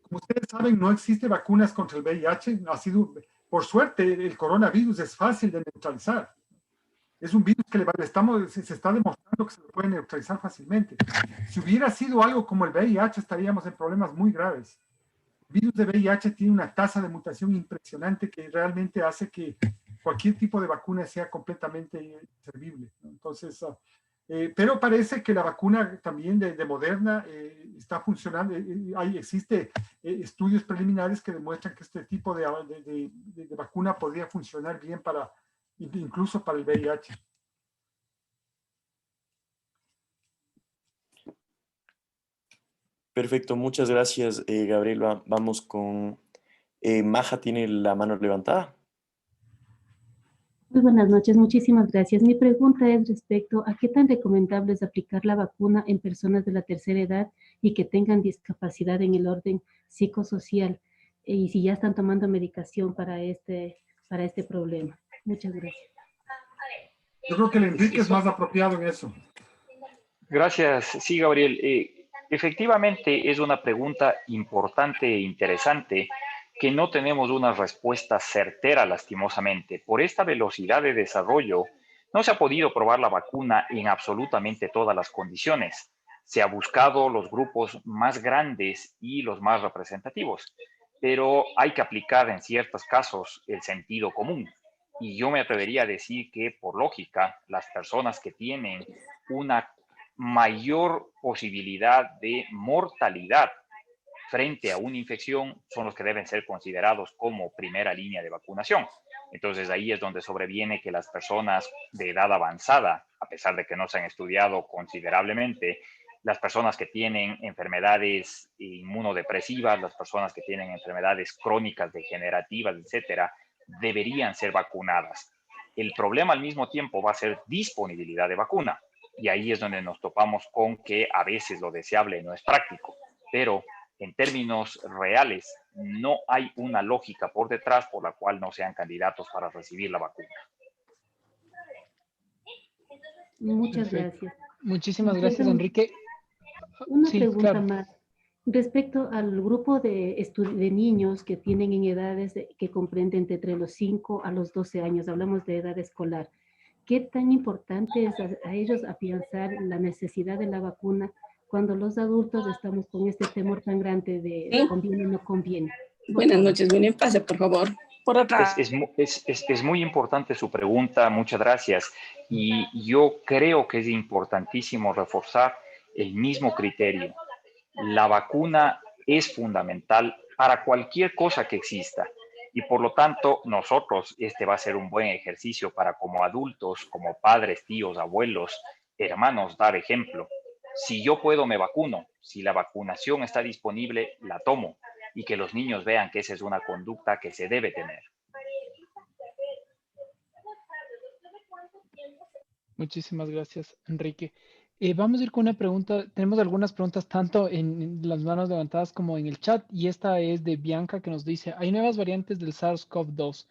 Como ustedes saben, no existe vacunas contra el VIH. Ha sido, por suerte, el coronavirus es fácil de neutralizar. Es un virus que se está demostrando que se lo puede neutralizar fácilmente. Si hubiera sido algo como el VIH, estaríamos en problemas muy graves. El virus de VIH tiene una tasa de mutación impresionante que realmente hace que cualquier tipo de vacuna sea completamente inservible, ¿no? Entonces, Pero parece que la vacuna también de Moderna está funcionando. Existe estudios preliminares que demuestran que este tipo de vacuna podría funcionar bien incluso para el VIH. Perfecto, muchas gracias, Gabriel. Vamos con Maja, tiene la mano levantada. Muy buenas noches, muchísimas gracias. Mi pregunta es respecto a qué tan recomendable es aplicar la vacuna en personas de la tercera edad y que tengan discapacidad en el orden psicosocial y si ya están tomando medicación para este problema. Muchas gracias. Yo creo que el Enrique es más apropiado en eso. Gracias. Sí, Gabriel. Efectivamente, es una pregunta importante e interesante que no tenemos una respuesta certera, lastimosamente. Por esta velocidad de desarrollo, no se ha podido probar la vacuna en absolutamente todas las condiciones. Se ha buscado los grupos más grandes y los más representativos, pero hay que aplicar en ciertos casos el sentido común. Y yo me atrevería a decir que, por lógica, las personas que tienen una mayor posibilidad de mortalidad frente a una infección son los que deben ser considerados como primera línea de vacunación. Entonces ahí es donde sobreviene que las personas de edad avanzada, a pesar de que no se han estudiado considerablemente, las personas que tienen enfermedades inmunodepresivas, las personas que tienen enfermedades crónicas degenerativas, etcétera, deberían ser vacunadas. El problema al mismo tiempo va a ser disponibilidad de vacuna. Y ahí es donde nos topamos con que a veces lo deseable no es práctico, pero en términos reales no hay una lógica por detrás por la cual no sean candidatos para recibir la vacuna. Muchas Perfecto. gracias. Muchísimas gracias, Enrique. Una Sí, pregunta claro. más. Respecto al grupo de niños que tienen en edades que comprenden entre los 5 a los 12 años, hablamos de edad escolar, ¿qué tan importante es a ellos afianzar la necesidad de la vacuna cuando los adultos estamos con este temor tan grande de conviene o no conviene? Buenas noches, viene, pase por favor. Por atrás. Es muy importante su pregunta, muchas gracias. Y yo creo que es importantísimo reforzar el mismo criterio. La vacuna es fundamental para cualquier cosa que exista. Y por lo tanto, nosotros, este va a ser un buen ejercicio para como adultos, como padres, tíos, abuelos, hermanos, dar ejemplo. Si yo puedo, me vacuno. Si la vacunación está disponible, la tomo. Y que los niños vean que esa es una conducta que se debe tener. Muchísimas gracias, Enrique. Vamos a ir con una pregunta. Tenemos algunas preguntas tanto en las manos levantadas como en el chat. Y esta es de Bianca que nos dice, hay nuevas variantes del SARS-CoV-2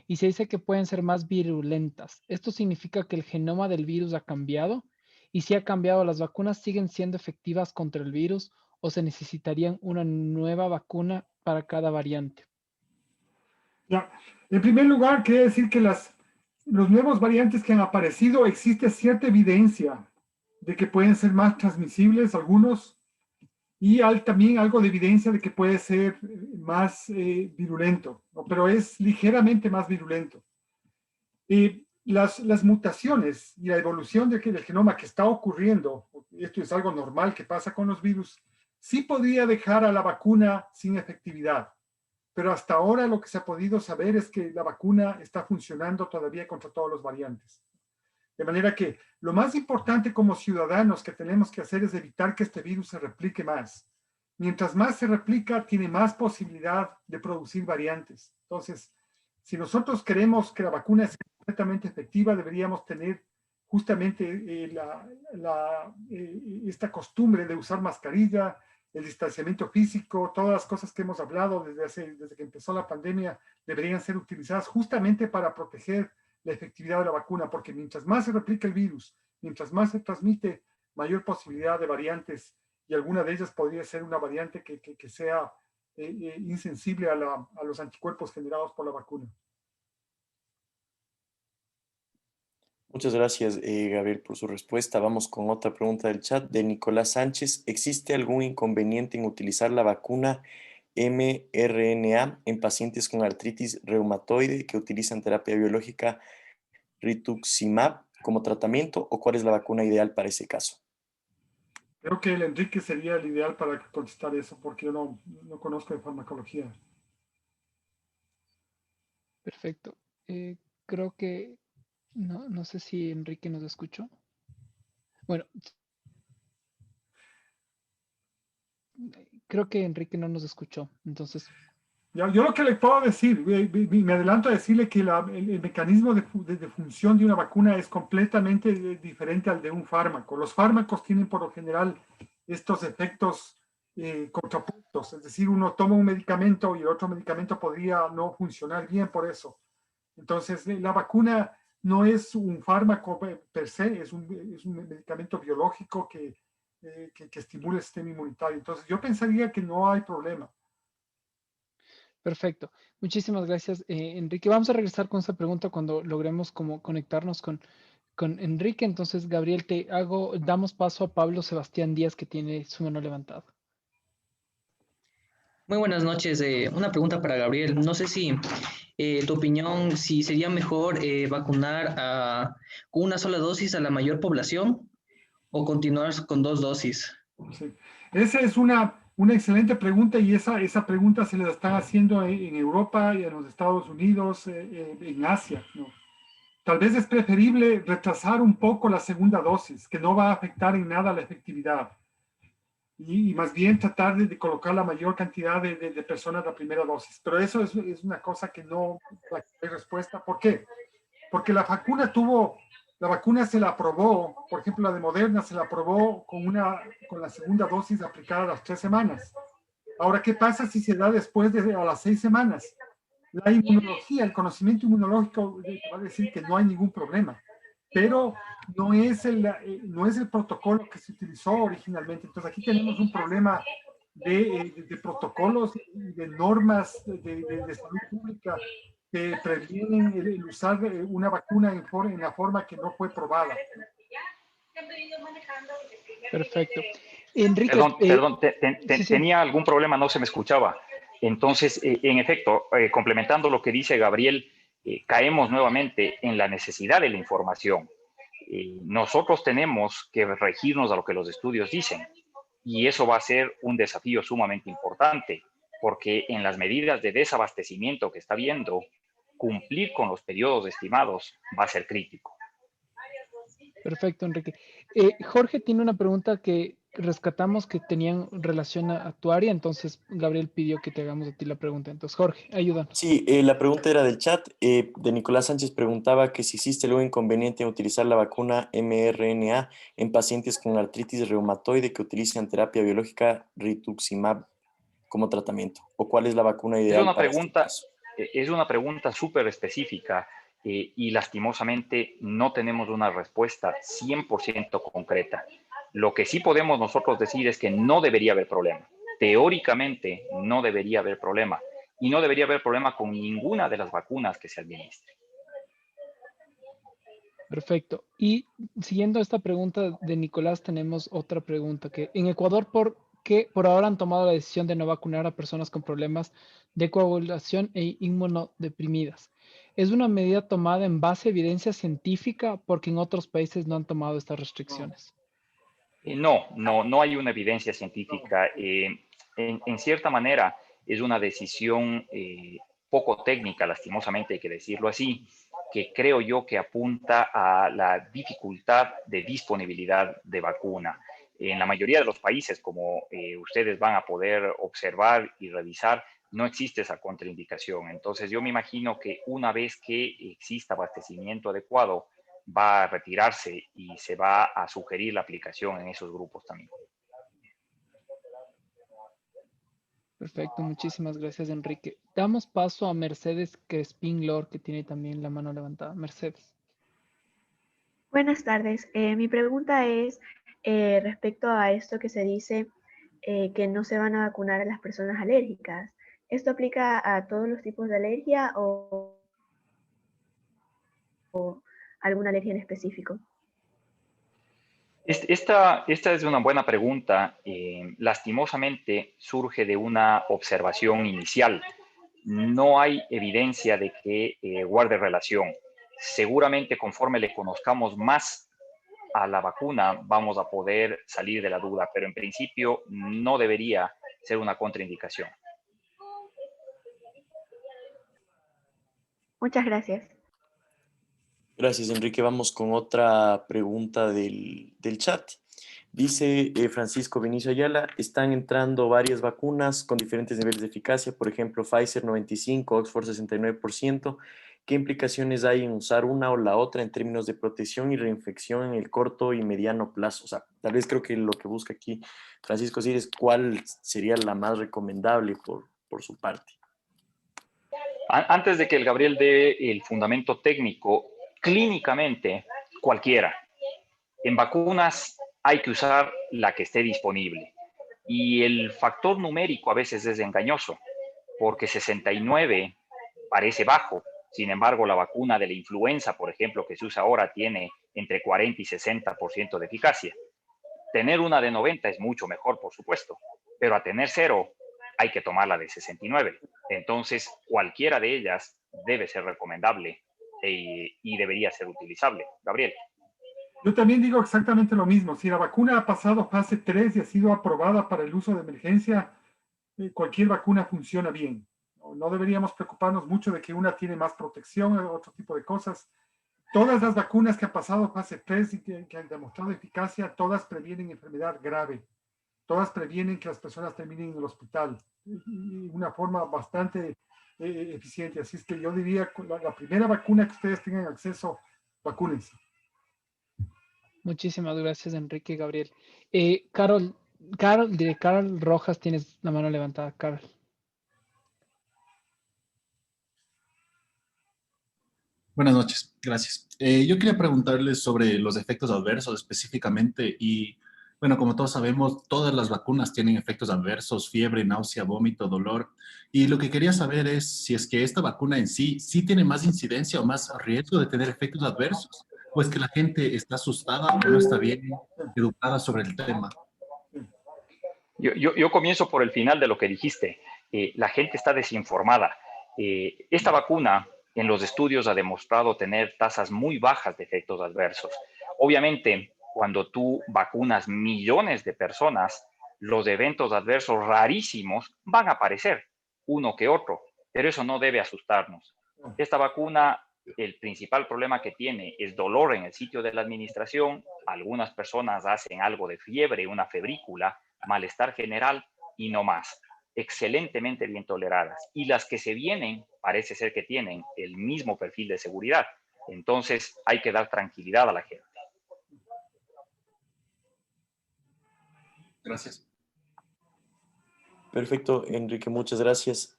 y se dice que pueden ser más virulentas. ¿Esto significa que el genoma del virus ha cambiado? Y si ha cambiado, ¿las vacunas siguen siendo efectivas contra el virus o se necesitarían una nueva vacuna para cada variante? Ya. En primer lugar, quería decir que los nuevos variantes que han aparecido, existe cierta evidencia de que pueden ser más transmisibles algunos y también algo de evidencia de que puede ser más virulento, ¿no? Pero es ligeramente más virulento. Las mutaciones y la evolución del genoma que está ocurriendo, esto es algo normal que pasa con los virus, sí podría dejar a la vacuna sin efectividad. Pero hasta ahora lo que se ha podido saber es que la vacuna está funcionando todavía contra todos los variantes. De manera que lo más importante como ciudadanos que tenemos que hacer es evitar que este virus se replique más. Mientras más se replica, tiene más posibilidad de producir variantes. Entonces, si nosotros queremos que la vacuna sea completamente efectiva, deberíamos tener justamente esta costumbre de usar mascarilla, el distanciamiento físico, todas las cosas que hemos hablado desde que empezó la pandemia deberían ser utilizadas justamente para proteger la efectividad de la vacuna, porque mientras más se replica el virus, mientras más se transmite, mayor posibilidad de variantes, y alguna de ellas podría ser una variante que sea insensible a los anticuerpos generados por la vacuna. Muchas gracias, Gabriel, por su respuesta. Vamos con otra pregunta del chat de Nicolás Sánchez. ¿Existe algún inconveniente en utilizar la vacuna mRNA en pacientes con artritis reumatoide que utilizan terapia biológica rituximab como tratamiento o cuál es la vacuna ideal para ese caso? Creo que el Enrique sería el ideal para contestar eso, porque yo no conozco de farmacología. Perfecto. Creo que no sé si Enrique nos escuchó. Bueno, creo que Enrique no nos escuchó. Entonces, Yo lo que le puedo decir, me adelanto a decirle que el mecanismo de función de una vacuna es completamente diferente al de un fármaco. Los fármacos tienen por lo general estos efectos contrapuestos, es decir, uno toma un medicamento y el otro medicamento podría no funcionar bien por eso. Entonces, la vacuna no es un fármaco per se, es un medicamento biológico que estimula el sistema inmunitario. Entonces, yo pensaría que no hay problema. perfecto. Muchísimas gracias, Enrique. Vamos a regresar con esa pregunta cuando logremos como conectarnos con Enrique. Entonces, Gabriel, damos paso a Pablo Sebastián Díaz, que tiene su mano levantada. Muy buenas noches. Una pregunta para Gabriel. No sé si tu opinión, si sería mejor vacunar con una sola dosis a la mayor población o continuar con 2 dosis. Sí. Esa es una excelente pregunta y esa pregunta se la están haciendo en Europa y en los Estados Unidos, en Asia, ¿no? Tal vez es preferible retrasar un poco la segunda dosis, que no va a afectar en nada la efectividad. Y más bien tratar de colocar la mayor cantidad de personas la primera dosis. Pero eso es una cosa que no hay respuesta. ¿Por qué? Porque la vacuna se la aprobó, por ejemplo, la de Moderna se la aprobó con la segunda dosis aplicada a las 3 semanas. Ahora, ¿qué pasa si se da después a las 6 semanas? La inmunología, el conocimiento inmunológico va a decir que no hay ningún problema, pero no es el protocolo que se utilizó originalmente. Entonces, aquí tenemos un problema de protocolos y de normas de salud pública que previenen el usar una vacuna en la forma que no fue probada. Perfecto. Enrique, Perdón, sí. Tenía algún problema, no se me escuchaba. Entonces, en efecto, complementando lo que dice Gabriel, caemos nuevamente en la necesidad de la información. Nosotros tenemos que regirnos a lo que los estudios dicen y eso va a ser un desafío sumamente importante porque en las medidas de desabastecimiento que está habiendo, cumplir con los periodos estimados va a ser crítico. Perfecto, Enrique. Jorge tiene una pregunta que rescatamos que tenían relación a tu área, entonces Gabriel pidió que te hagamos a ti la pregunta. Entonces, Jorge, ayúdanos. Sí, la pregunta era del chat. De Nicolás Sánchez preguntaba que si existe algún inconveniente en utilizar la vacuna mRNA en pacientes con artritis reumatoide que utilizan terapia biológica rituximab como tratamiento, o cuál es la vacuna ideal para este caso. Es una pregunta súper específica y lastimosamente no tenemos una respuesta 100% concreta. Lo que sí podemos nosotros decir es que no debería haber problema. Teóricamente no debería haber problema y no debería haber problema con ninguna de las vacunas que se administren. Perfecto. Y siguiendo esta pregunta de Nicolás, tenemos otra pregunta que en Ecuador, ¿por qué por ahora han tomado la decisión de no vacunar a personas con problemas de coagulación e inmunodeprimidas? ¿Es una medida tomada en base a evidencia científica porque en otros países no han tomado estas restricciones? No hay una evidencia científica. En cierta manera es una decisión poco técnica, lastimosamente hay que decirlo así, que creo yo que apunta a la dificultad de disponibilidad de vacuna. En la mayoría de los países, como ustedes van a poder observar y revisar, no existe esa contraindicación. Entonces yo me imagino que una vez que exista abastecimiento adecuado, va a retirarse y se va a sugerir la aplicación en esos grupos también. Perfecto, muchísimas gracias, Enrique. Damos paso a Mercedes Crespín Lor, que tiene también la mano levantada. Mercedes. Buenas tardes. Mi pregunta es respecto a esto que se dice que no se van a vacunar a las personas alérgicas. ¿Esto aplica a todos los tipos de alergia o alguna alergia en específico? Esta es una buena pregunta. Lastimosamente surge de una observación inicial. No hay evidencia de que guarde relación. seguramente conforme le conozcamos más a la vacuna, vamos a poder salir de la duda, pero en principio no debería ser una contraindicación. Muchas gracias. Gracias, Enrique. Vamos con otra pregunta del chat. Dice Francisco Vinicio Ayala, están entrando varias vacunas con diferentes niveles de eficacia, por ejemplo, Pfizer 95%, Oxford 69%. ¿Qué implicaciones hay en usar una o la otra en términos de protección y reinfección en el corto y mediano plazo? O sea, tal vez creo que lo que busca aquí Francisco decir es cuál sería la más recomendable por su parte. Antes de que el Gabriel dé el fundamento técnico, clínicamente cualquiera. En vacunas hay que usar la que esté disponible. Y el factor numérico a veces es engañoso, porque 69 parece bajo. Sin embargo, la vacuna de la influenza, por ejemplo, que se usa ahora, tiene entre 40 y 60% de eficacia. Tener una de 90 es mucho mejor, por supuesto, pero a tener 0 hay que tomar la de 69. Entonces, cualquiera de ellas debe ser recomendable y debería ser utilizable. Gabriel. Yo también digo exactamente lo mismo. Si la vacuna ha pasado fase 3 y ha sido aprobada para el uso de emergencia, cualquier vacuna funciona bien. No deberíamos preocuparnos mucho de que una tiene más protección o otro tipo de cosas. Todas las vacunas que han pasado fase 3 y que han demostrado eficacia, todas previenen enfermedad grave. Todas previenen que las personas terminen en el hospital. De una forma bastante eficiente. Así es que yo diría, la primera vacuna que ustedes tengan acceso, vacúnense. Muchísimas gracias, Enrique y Gabriel. Carol Rojas, tienes la mano levantada, Carol. Buenas noches, gracias. Yo quería preguntarles sobre los efectos adversos específicamente y, bueno, como todos sabemos, todas las vacunas tienen efectos adversos, fiebre, náusea, vómito, dolor. Y lo que quería saber es si es que esta vacuna en sí tiene más incidencia o más riesgo de tener efectos adversos, o es que la gente está asustada o no está bien educada sobre el tema. Yo comienzo por el final de lo que dijiste. La gente está desinformada. Esta vacuna en los estudios ha demostrado tener tasas muy bajas de efectos adversos. Obviamente, cuando tú vacunas millones de personas, los eventos adversos rarísimos van a aparecer, uno que otro, pero eso no debe asustarnos. Esta vacuna, el principal problema que tiene es dolor en el sitio de la administración. Algunas personas hacen algo de fiebre, una febrícula, malestar general y no más. Excelentemente bien toleradas. Y las que se vienen, parece ser que tienen el mismo perfil de seguridad. Entonces, hay que dar tranquilidad a la gente. Gracias. Perfecto, Enrique, muchas gracias.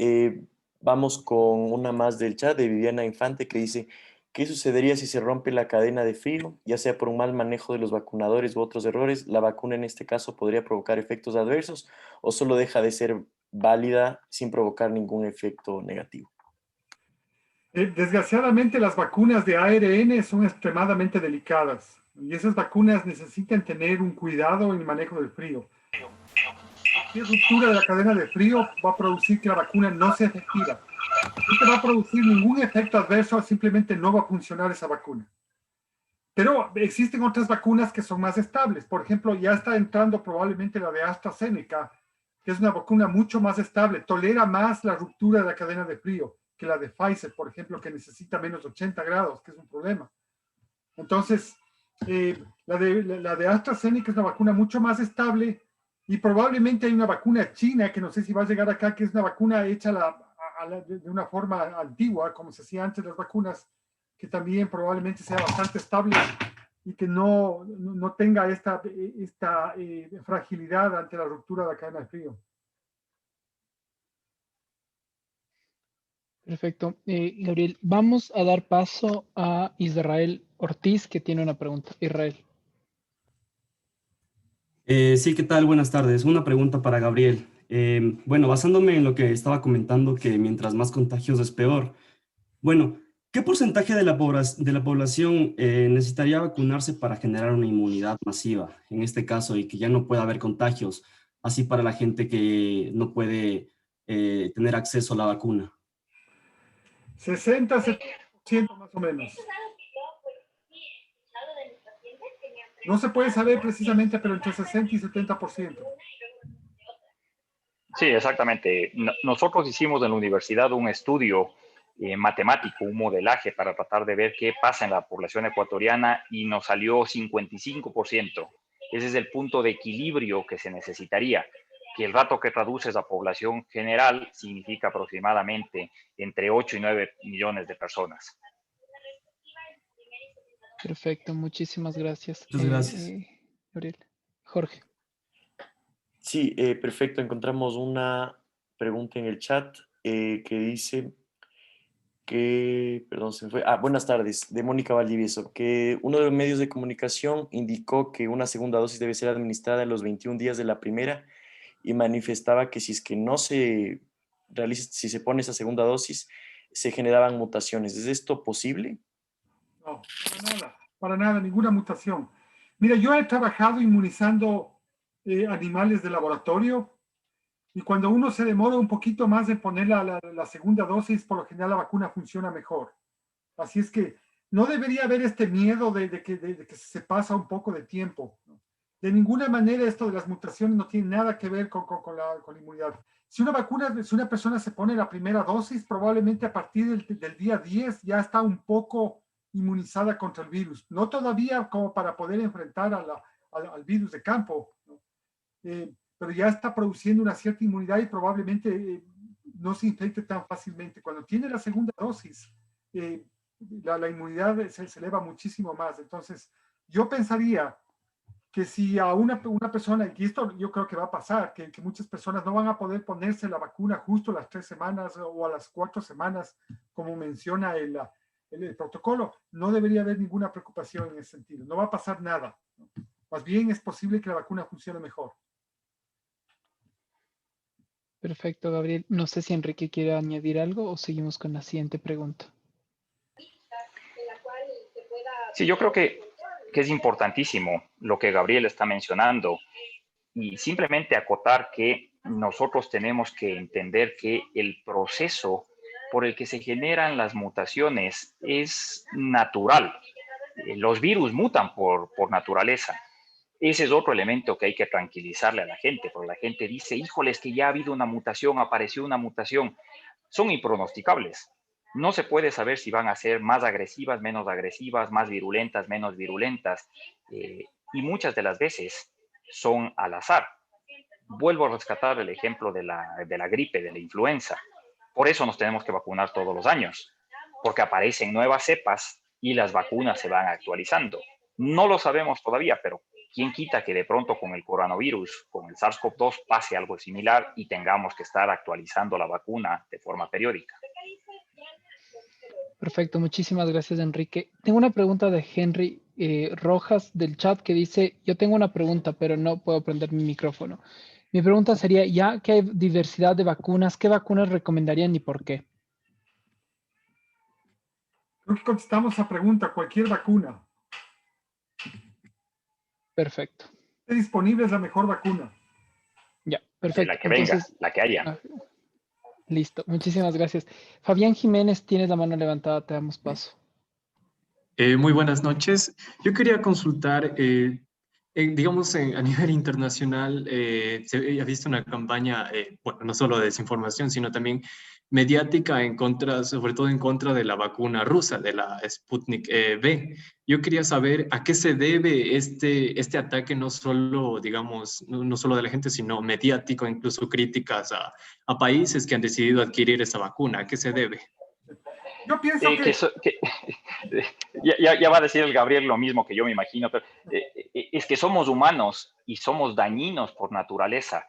Vamos con una más del chat de Viviana Infante que dice, ¿qué sucedería si se rompe la cadena de frío, ya sea por un mal manejo de los vacunadores u otros errores? ¿La vacuna en este caso podría provocar efectos adversos o solo deja de ser válida sin provocar ningún efecto negativo? Desgraciadamente, las vacunas de ARN son extremadamente delicadas y esas vacunas necesitan tener un cuidado en el manejo del frío. Cualquier ruptura de la cadena de frío va a producir que la vacuna no sea efectiva. No te va a producir ningún efecto adverso, simplemente no va a funcionar esa vacuna. Pero existen otras vacunas que son más estables. Por ejemplo, ya está entrando probablemente la de AstraZeneca, que es una vacuna mucho más estable, tolera más la ruptura de la cadena de frío que la de Pfizer, por ejemplo, que necesita menos 80 grados, que es un problema. Entonces, la de AstraZeneca es una vacuna mucho más estable y probablemente hay una vacuna china que no sé si va a llegar acá, que es una vacuna hecha de una forma antigua, como se hacía antes las vacunas, que también probablemente sea bastante estable y que no tenga esta fragilidad ante la ruptura de la cadena de frío. Perfecto. Gabriel, vamos a dar paso a Israel Ortiz, que tiene una pregunta. Israel. Sí, ¿qué tal? Buenas tardes. Una pregunta para Gabriel. Bueno, basándome en lo que estaba comentando, que mientras más contagios es peor. Bueno, ¿qué porcentaje de la población necesitaría vacunarse para generar una inmunidad masiva, en este caso, y que ya no pueda haber contagios, así para la gente que no puede tener acceso a la vacuna? 60-70% más o menos. No se puede saber precisamente, pero entre 60 y 70%. Sí, exactamente. Nosotros hicimos en la universidad un estudio matemático, un modelaje para tratar de ver qué pasa en la población ecuatoriana y nos salió 55%. Ese es el punto de equilibrio que se necesitaría, que el rato que traduces a población general significa aproximadamente entre 8 y 9 millones de personas. Perfecto, muchísimas gracias. Muchas gracias. Gabriel. Jorge. Sí, perfecto. Encontramos una pregunta en el chat que dice que, perdón, se me fue. Buenas tardes, de Mónica Valdivieso, que uno de los medios de comunicación indicó que una segunda dosis debe ser administrada en los 21 días de la primera y manifestaba que si es que no se realiza, si se pone esa segunda dosis, se generaban mutaciones. ¿Es esto posible? No, para nada, ninguna mutación. Mira, yo he trabajado inmunizando animales de laboratorio y cuando uno se demora un poquito más en poner la segunda dosis, por lo general la vacuna funciona mejor. Así es que no debería haber este miedo de que se pasa un poco de tiempo. De ninguna manera esto de las mutaciones no tiene nada que ver con la inmunidad. Si una persona se pone la primera dosis, probablemente a partir del día 10 ya está un poco inmunizada contra el virus. No todavía como para poder enfrentar al virus de campo, ¿no? Pero ya está produciendo una cierta inmunidad y probablemente no se infecte tan fácilmente. Cuando tiene la segunda dosis, la inmunidad se eleva muchísimo más. Entonces, yo pensaría que si a una persona, y esto yo creo que va a pasar, que muchas personas no van a poder ponerse la vacuna justo a las 3 semanas o a las 4 semanas, como menciona el protocolo, no debería haber ninguna preocupación en ese sentido. No va a pasar nada. Más bien es posible que la vacuna funcione mejor. Perfecto, Gabriel. No sé si Enrique quiere añadir algo o seguimos con la siguiente pregunta. Sí, yo creo que es importantísimo lo que Gabriel está mencionando y simplemente acotar que nosotros tenemos que entender que el proceso por el que se generan las mutaciones es natural. Los virus mutan por naturaleza. Ese es otro elemento que hay que tranquilizarle a la gente, porque la gente dice, híjoles, que ya ha habido una mutación, apareció una mutación. Son impronosticables. No se puede saber si van a ser más agresivas, más virulentas, menos virulentas. Y muchas de las veces son al azar. Vuelvo a rescatar el ejemplo de la gripe, de la influenza. Por eso nos tenemos que vacunar todos los años, porque aparecen nuevas cepas y las vacunas se van actualizando. No lo sabemos todavía, pero ¿quién quita que de pronto con el coronavirus, con el SARS-CoV-2 pase algo similar y tengamos que estar actualizando la vacuna de forma periódica? Perfecto, muchísimas gracias, Enrique. Tengo una pregunta de Henry Rojas del chat que dice, yo tengo una pregunta, pero no puedo prender mi micrófono. Mi pregunta sería, ya que hay diversidad de vacunas, ¿qué vacunas recomendarían y por qué? Creo que contestamos esa pregunta, cualquier vacuna. Perfecto. Esté disponible es la mejor vacuna. Ya, perfecto. La que venga, la que haya. Listo, muchísimas gracias. Fabián Jiménez, tienes la mano levantada, te damos paso. Muy buenas noches. Yo quería consultar, digamos, a nivel internacional, se ha visto una campaña, bueno, no solo de desinformación, sino también mediática en contra, sobre todo en contra de la vacuna rusa, de la Sputnik V. Yo quería saber a qué se debe este ataque, no solo, digamos, no solo de la gente, sino mediático, incluso críticas a países que han decidido adquirir esa vacuna. ¿A qué se debe? Yo pienso ya va a decir el Gabriel lo mismo que yo me imagino, pero es que somos humanos y somos dañinos por naturaleza.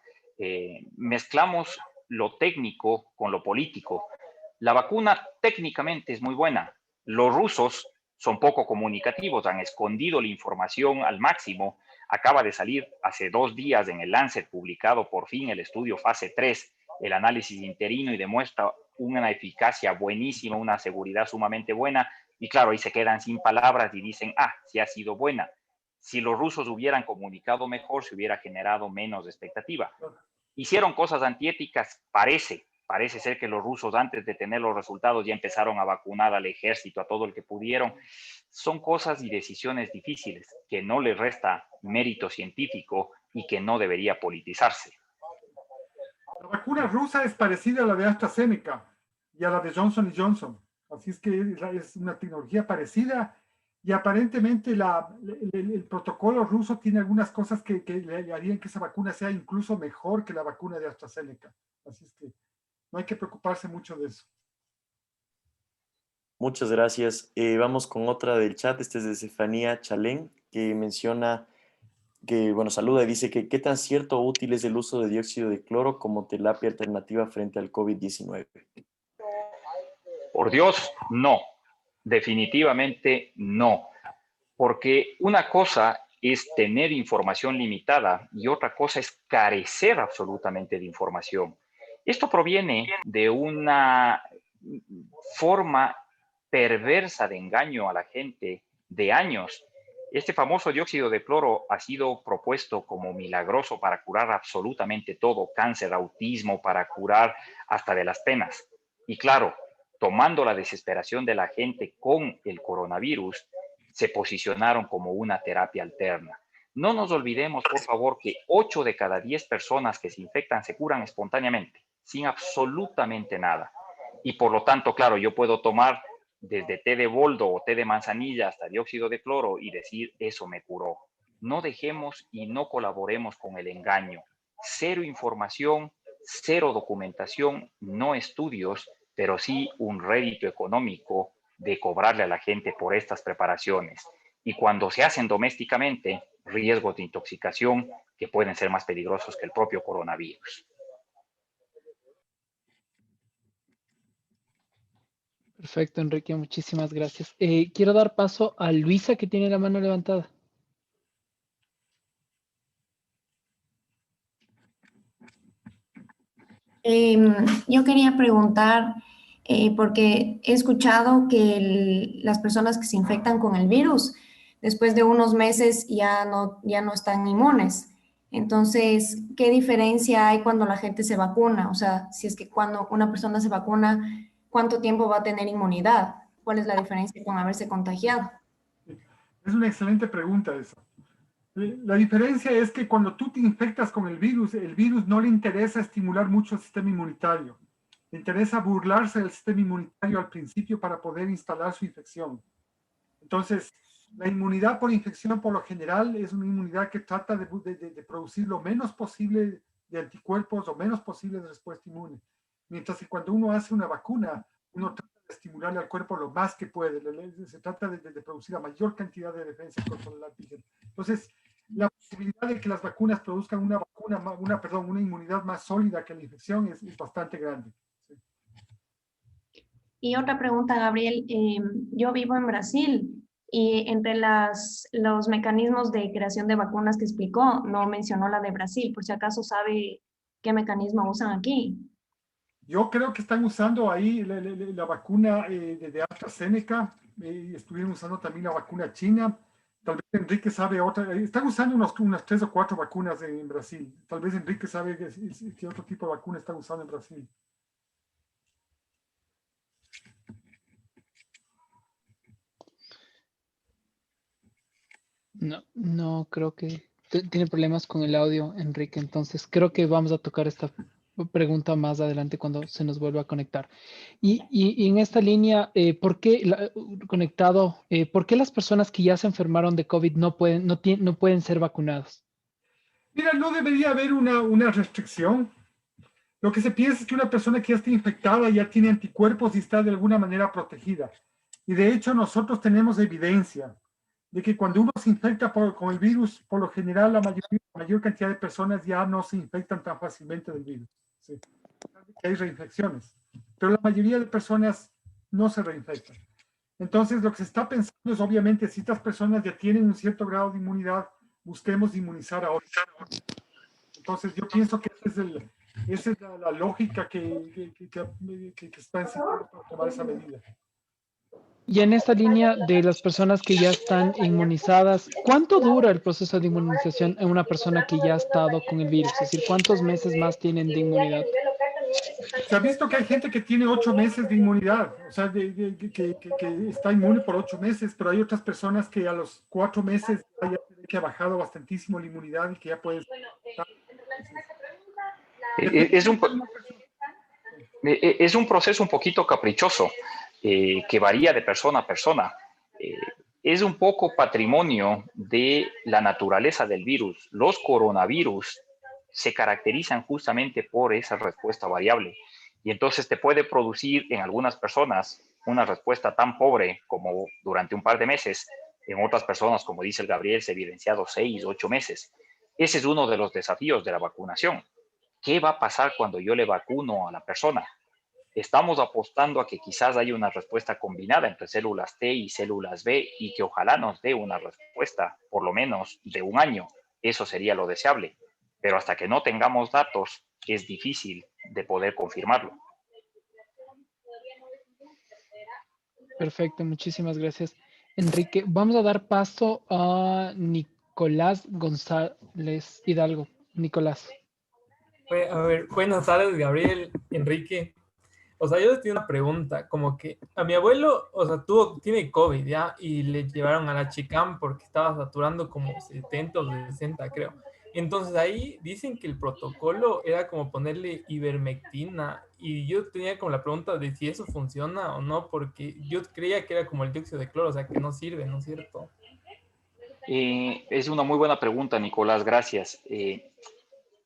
Mezclamos lo técnico con lo político. La vacuna técnicamente es muy buena. Los rusos son poco comunicativos, han escondido la información al máximo. Acaba de salir hace 2 días en el Lancet, publicado por fin el estudio fase 3, el análisis interino, y demuestra una eficacia buenísima, una seguridad sumamente buena, y claro, ahí se quedan sin palabras y dicen, sí ha sido buena. Si los rusos hubieran comunicado mejor, se hubiera generado menos expectativa. Hicieron cosas antiéticas, parece, parece ser que los rusos antes de tener los resultados ya empezaron a vacunar al ejército, a todo el que pudieron. Son cosas y decisiones difíciles que no les resta mérito científico y que no debería politizarse. La vacuna rusa es parecida a la de AstraZeneca y a la de Johnson & Johnson. Así es que es una tecnología parecida y aparentemente el protocolo ruso tiene algunas cosas que le harían que esa vacuna sea incluso mejor que la vacuna de AstraZeneca. Así es que no hay que preocuparse mucho de eso. Muchas gracias. Vamos con otra del chat. Este es de Estefanía Chalén, que menciona que, bueno, saluda y dice que qué tan cierto o útil es el uso de dióxido de cloro como terapia alternativa frente al COVID-19. Por Dios, no. Definitivamente no. Porque una cosa es tener información limitada y otra cosa es carecer absolutamente de información. Esto proviene de una forma perversa de engaño a la gente de años. Este famoso dióxido de cloro ha sido propuesto como milagroso para curar absolutamente todo, cáncer, autismo, para curar hasta de las penas. Y claro, tomando la desesperación de la gente con el coronavirus, se posicionaron como una terapia alterna. No nos olvidemos, por favor, que 8 de cada 10 personas que se infectan se curan espontáneamente, sin absolutamente nada. Y por lo tanto, claro, yo puedo tomar desde té de boldo o té de manzanilla hasta dióxido de cloro y decir, eso me curó. No dejemos y no colaboremos con el engaño. Cero información, cero documentación, no estudios, pero sí un rédito económico de cobrarle a la gente por estas preparaciones. Y cuando se hacen domésticamente, riesgos de intoxicación que pueden ser más peligrosos que el propio coronavirus. Perfecto, Enrique, muchísimas gracias. Quiero dar paso a Luisa, que tiene la mano levantada. Yo quería preguntar, porque he escuchado que las personas que se infectan con el virus, después de unos meses ya no están inmunes. Entonces, ¿qué diferencia hay cuando la gente se vacuna? O sea, si es que cuando una persona se vacuna, ¿cuánto tiempo va a tener inmunidad? ¿Cuál es la diferencia con haberse contagiado? Es una excelente pregunta esa. La diferencia es que cuando tú te infectas con el virus no le interesa estimular mucho el sistema inmunitario. Le interesa burlarse del sistema inmunitario al principio para poder instalar su infección. Entonces, la inmunidad por infección, por lo general, es una inmunidad que trata de producir lo menos posible de anticuerpos, lo menos posible de respuesta inmune. Mientras que cuando uno hace una vacuna, uno trata de estimularle al cuerpo lo más que puede. Se trata de producir la mayor cantidad de defensa contra el antígeno. Entonces, la posibilidad de que las vacunas produzcan una inmunidad más sólida que la infección es bastante grande. Sí. Y otra pregunta, Gabriel. Yo vivo en Brasil y entre los mecanismos de creación de vacunas que explicó, no mencionó la de Brasil. Por si acaso sabe qué mecanismo usan aquí. Yo creo que están usando ahí la vacuna de AstraZeneca, estuvieron usando también la vacuna china. Tal vez Enrique sabe otra, están usando unas 3 o 4 vacunas en Brasil. Tal vez Enrique sabe qué otro tipo de vacuna están usando en Brasil. No creo que tiene problemas con el audio, Enrique. Entonces creo que vamos a tocar esta pregunta más adelante cuando se nos vuelva a conectar. Y en esta línea, ¿por qué las personas que ya se enfermaron de COVID no pueden ser vacunadas? Mira, no debería haber una restricción. Lo que se piensa es que una persona que ya está infectada ya tiene anticuerpos y está de alguna manera protegida. Y de hecho nosotros tenemos evidencia de que cuando uno se infecta con el virus, por lo general la mayor cantidad de personas ya no se infectan tan fácilmente del virus. Sí. Hay reinfecciones, pero la mayoría de personas no se reinfectan. Entonces lo que se está pensando es obviamente si estas personas ya tienen un cierto grado de inmunidad, busquemos inmunizar a otros. Entonces yo pienso que esa es la lógica que está enseñando para tomar esa medida. Y en esta línea de las personas que ya están inmunizadas, ¿cuánto dura el proceso de inmunización en una persona que ya ha estado con el virus? Es decir, ¿cuántos meses más tienen de inmunidad? Se ha visto que hay gente que tiene 8 meses de inmunidad, o sea, que está inmune por 8 meses, pero hay otras personas que a los 4 meses ya que ha bajado bastantísimo la inmunidad y que ya pueden... Es un proceso un poquito caprichoso, que varía de persona a persona. Es un poco patrimonio de la naturaleza del virus. Los coronavirus se caracterizan justamente por esa respuesta variable. Y entonces te puede producir en algunas personas una respuesta tan pobre como durante un par de meses. En otras personas, como dice el Gabriel, se ha evidenciado 6, 8 meses. Ese es uno de los desafíos de la vacunación. ¿Qué va a pasar cuando yo le vacuno a la persona? Estamos apostando a que quizás haya una respuesta combinada entre células T y células B y que ojalá nos dé una respuesta por lo menos de 1 año. Eso sería lo deseable. Pero hasta que no tengamos datos, es difícil de poder confirmarlo. Perfecto, muchísimas gracias, Enrique. Vamos a dar paso a Nicolás González Hidalgo. Nicolás. A ver, buenas tardes, Gabriel, Enrique. O sea, yo tengo una pregunta, como que a mi abuelo, o sea, tiene COVID, ¿ya? Y le llevaron a la Chicam porque estaba saturando como 70 o 60, creo. Entonces ahí dicen que el protocolo era como ponerle ivermectina y yo tenía como la pregunta de si eso funciona o no, porque yo creía que era como el dióxido de cloro, o sea, que no sirve, ¿no es cierto? Es una muy buena pregunta, Nicolás, gracias.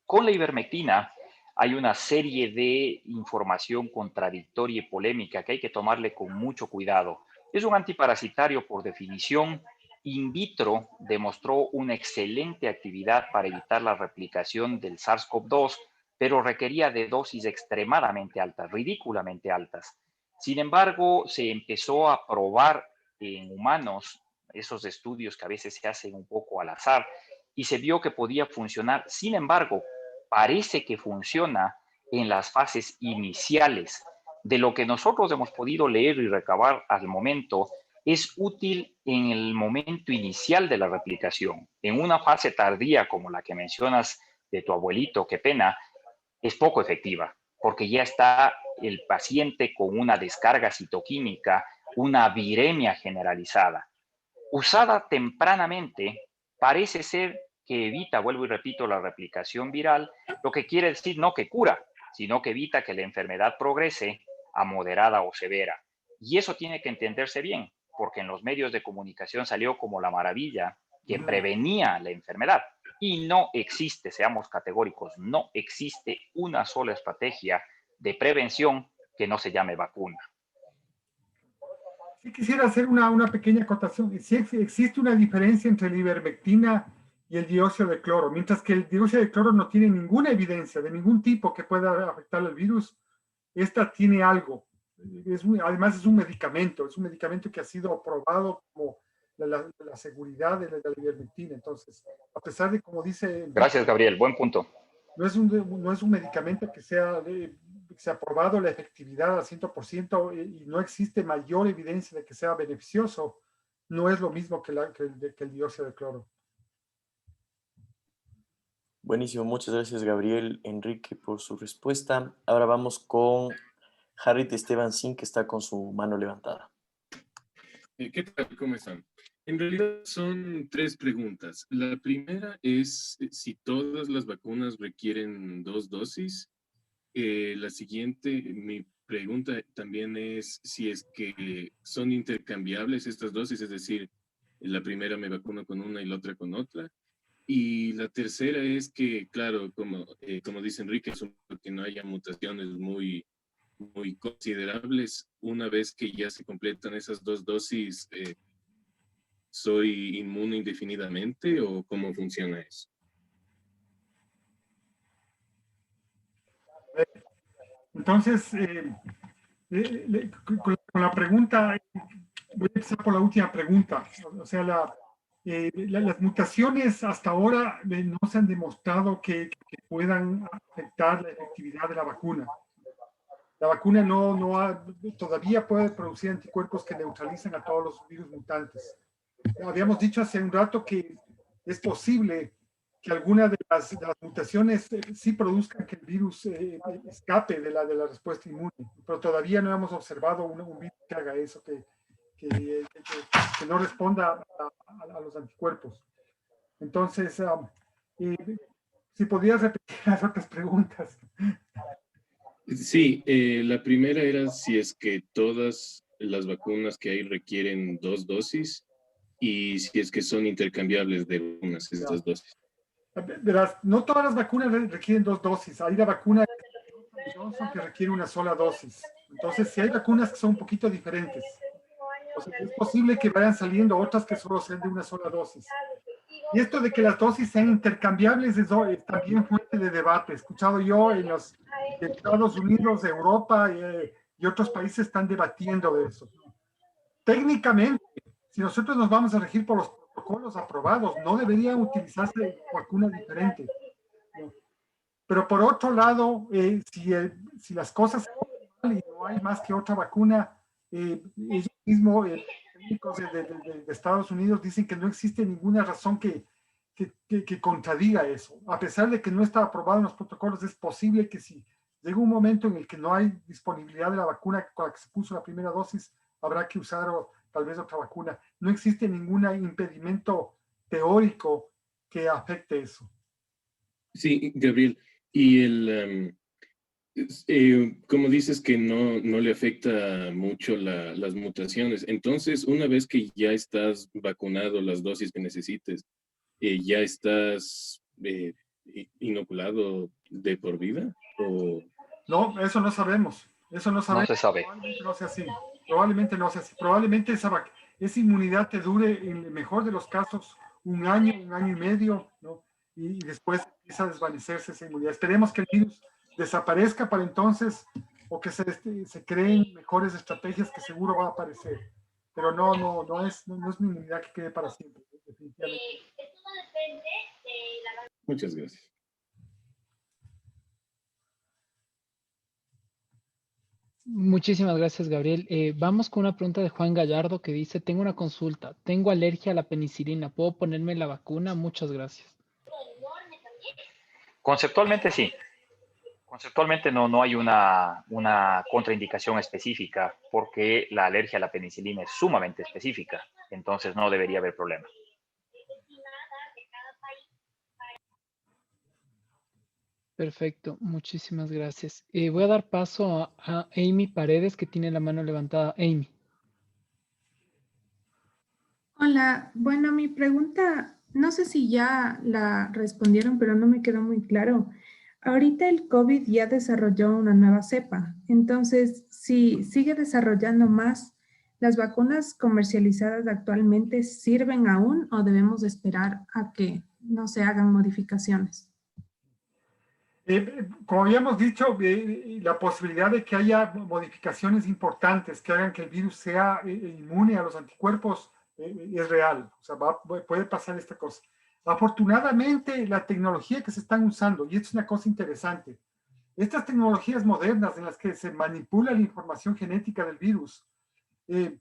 Con la ivermectina hay una serie de información contradictoria y polémica que hay que tomarle con mucho cuidado. Es un antiparasitario por definición. In vitro demostró una excelente actividad para evitar la replicación del SARS-CoV-2, pero requería de dosis extremadamente altas, ridículamente altas. Sin embargo, se empezó a probar en humanos, esos estudios que a veces se hacen un poco al azar, y se vio que podía funcionar. Sin embargo, parece que funciona en las fases iniciales. De lo que nosotros hemos podido leer y recabar al momento, es útil en el momento inicial de la replicación. En una fase tardía, como la que mencionas de tu abuelito, qué pena, es poco efectiva, porque ya está el paciente con una descarga citoquímica, una viremia generalizada. Usada tempranamente, parece ser que evita, vuelvo y repito, la replicación viral, lo que quiere decir no que cura, sino que evita que la enfermedad progrese a moderada o severa. Y eso tiene que entenderse bien, porque en los medios de comunicación salió como la maravilla que prevenía la enfermedad. Y no existe, seamos categóricos, no existe una sola estrategia de prevención que no se llame vacuna. Sí quisiera hacer una pequeña acotación. Sí existe una diferencia entre la ivermectina y el dióxido de cloro. Mientras que el dióxido de cloro no tiene ninguna evidencia de ningún tipo que pueda afectar al virus, esta tiene algo. Además es un medicamento que ha sido aprobado como la seguridad de la ivermectina. Entonces, a pesar de, como dice... Gracias, Gabriel. Buen punto. No es un medicamento que se ha probado la efectividad al 100% y no existe mayor evidencia de que sea beneficioso. No es lo mismo que el dióxido de cloro. Buenísimo, muchas gracias Gabriel, Enrique por su respuesta. Ahora vamos con Harriet Esteban Sin, que está con su mano levantada. ¿Qué tal? ¿Cómo están? En realidad son 3 preguntas. La primera es si todas las vacunas requieren 2 dosis. La siguiente, mi pregunta también es si es que son intercambiables estas dosis, es decir, la primera me vacuno con una y la otra con otra. Y la tercera es que, claro, como dice Enrique, que no haya mutaciones muy considerables. Una vez que ya se completan esas 2 dosis, ¿soy inmune indefinidamente o cómo funciona eso? Entonces, con la pregunta, voy a empezar por la última pregunta. O sea, las mutaciones hasta ahora no se han demostrado que puedan afectar la efectividad de la vacuna. La vacuna todavía puede producir anticuerpos que neutralizan a todos los virus mutantes. Habíamos dicho hace un rato que es posible que algunas de las mutaciones sí produzcan que el virus escape de la respuesta inmune, pero todavía no hemos observado un virus que haga eso, que no responda a los anticuerpos. Entonces, si podías repetir las otras preguntas. Sí, la primera era si es que todas las vacunas que hay requieren 2 dosis y si es que son intercambiables de estas dosis. Verás, no todas las vacunas requieren 2 dosis. Hay la vacuna Johnson que requiere una sola dosis. Entonces, si hay vacunas que son un poquito diferentes, o sea, es posible que vayan saliendo otras que solo sean de una sola dosis. Y esto de que las dosis sean intercambiables es también fuente de debate. He escuchado yo en los Estados Unidos, Europa y otros países están debatiendo de eso. Técnicamente, si nosotros nos vamos a regir por los protocolos aprobados, no deberían utilizarse vacunas diferentes. Pero por otro lado, si las cosas están mal y no hay más que otra vacuna, ellos mismos, técnicos de Estados Unidos, dicen que no existe ninguna razón que contradiga eso. A pesar de que no está aprobado en los protocolos, es posible que si llega un momento en el que no hay disponibilidad de la vacuna con la que se puso la primera dosis, habrá que usar tal vez otra vacuna. No existe ningún impedimento teórico que afecte eso. Sí, Gabriel. Y como dices que no le afecta mucho las mutaciones, entonces una vez que ya estás vacunado las dosis que necesites, ¿ya estás inoculado de por vida? ¿O? No, eso no sabemos. Eso no sabemos. No se sabe. Probablemente no sea así. Probablemente no sea así. Probablemente esa inmunidad te dure, en el mejor de los casos, un año y medio, ¿no? Y después empieza a desvanecerse esa inmunidad. Esperemos que el virus desaparezca para entonces, o que se creen mejores estrategias que seguro va a aparecer. Pero no es una inmunidad que quede para siempre, definitivamente. Muchas gracias. Muchísimas gracias, Gabriel. Vamos con una pregunta de Juan Gallardo que dice, tengo una consulta, tengo alergia a la penicilina, ¿puedo ponerme la vacuna? Muchas gracias. Conceptualmente sí. Conceptualmente no hay una contraindicación específica porque la alergia a la penicilina es sumamente específica, entonces no debería haber problema. Perfecto, muchísimas gracias. Voy a dar paso a Amy Paredes, que tiene la mano levantada. Amy. Hola, bueno, mi pregunta, no sé si ya la respondieron, pero no me quedó muy claro. Ahorita el COVID ya desarrolló una nueva cepa, entonces, si sigue desarrollando más, ¿las vacunas comercializadas actualmente sirven aún o debemos esperar a que no se hagan modificaciones? Como habíamos dicho, la posibilidad de que haya modificaciones importantes que hagan que el virus sea inmune a los anticuerpos es real. O sea, puede pasar esta cosa. Afortunadamente, la tecnología que se están usando, y esto es una cosa interesante, estas tecnologías modernas en las que se manipula la información genética del virus, en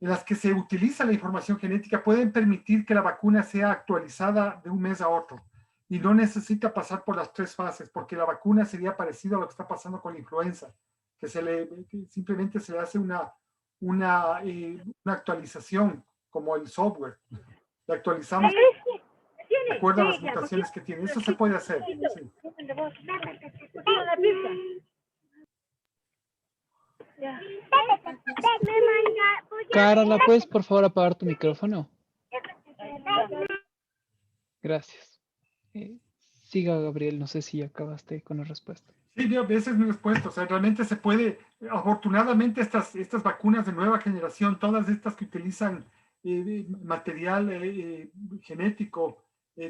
las que se utiliza la información genética, pueden permitir que la vacuna sea actualizada de un mes a otro. Y no necesita pasar por las 3 fases, porque la vacuna sería parecido a lo que está pasando con la influenza, que simplemente se le hace una actualización, como el software. Le actualizamos de acuerdo a las mutaciones que tiene. Eso se puede hacer. Sí. Carla, ¿puedes por favor apagar tu micrófono? Gracias. Siga, Gabriel, no sé si acabaste con la respuesta. Sí, esa es mi respuesta. O sea, realmente se puede, afortunadamente estas vacunas de nueva generación, todas estas que utilizan material genético,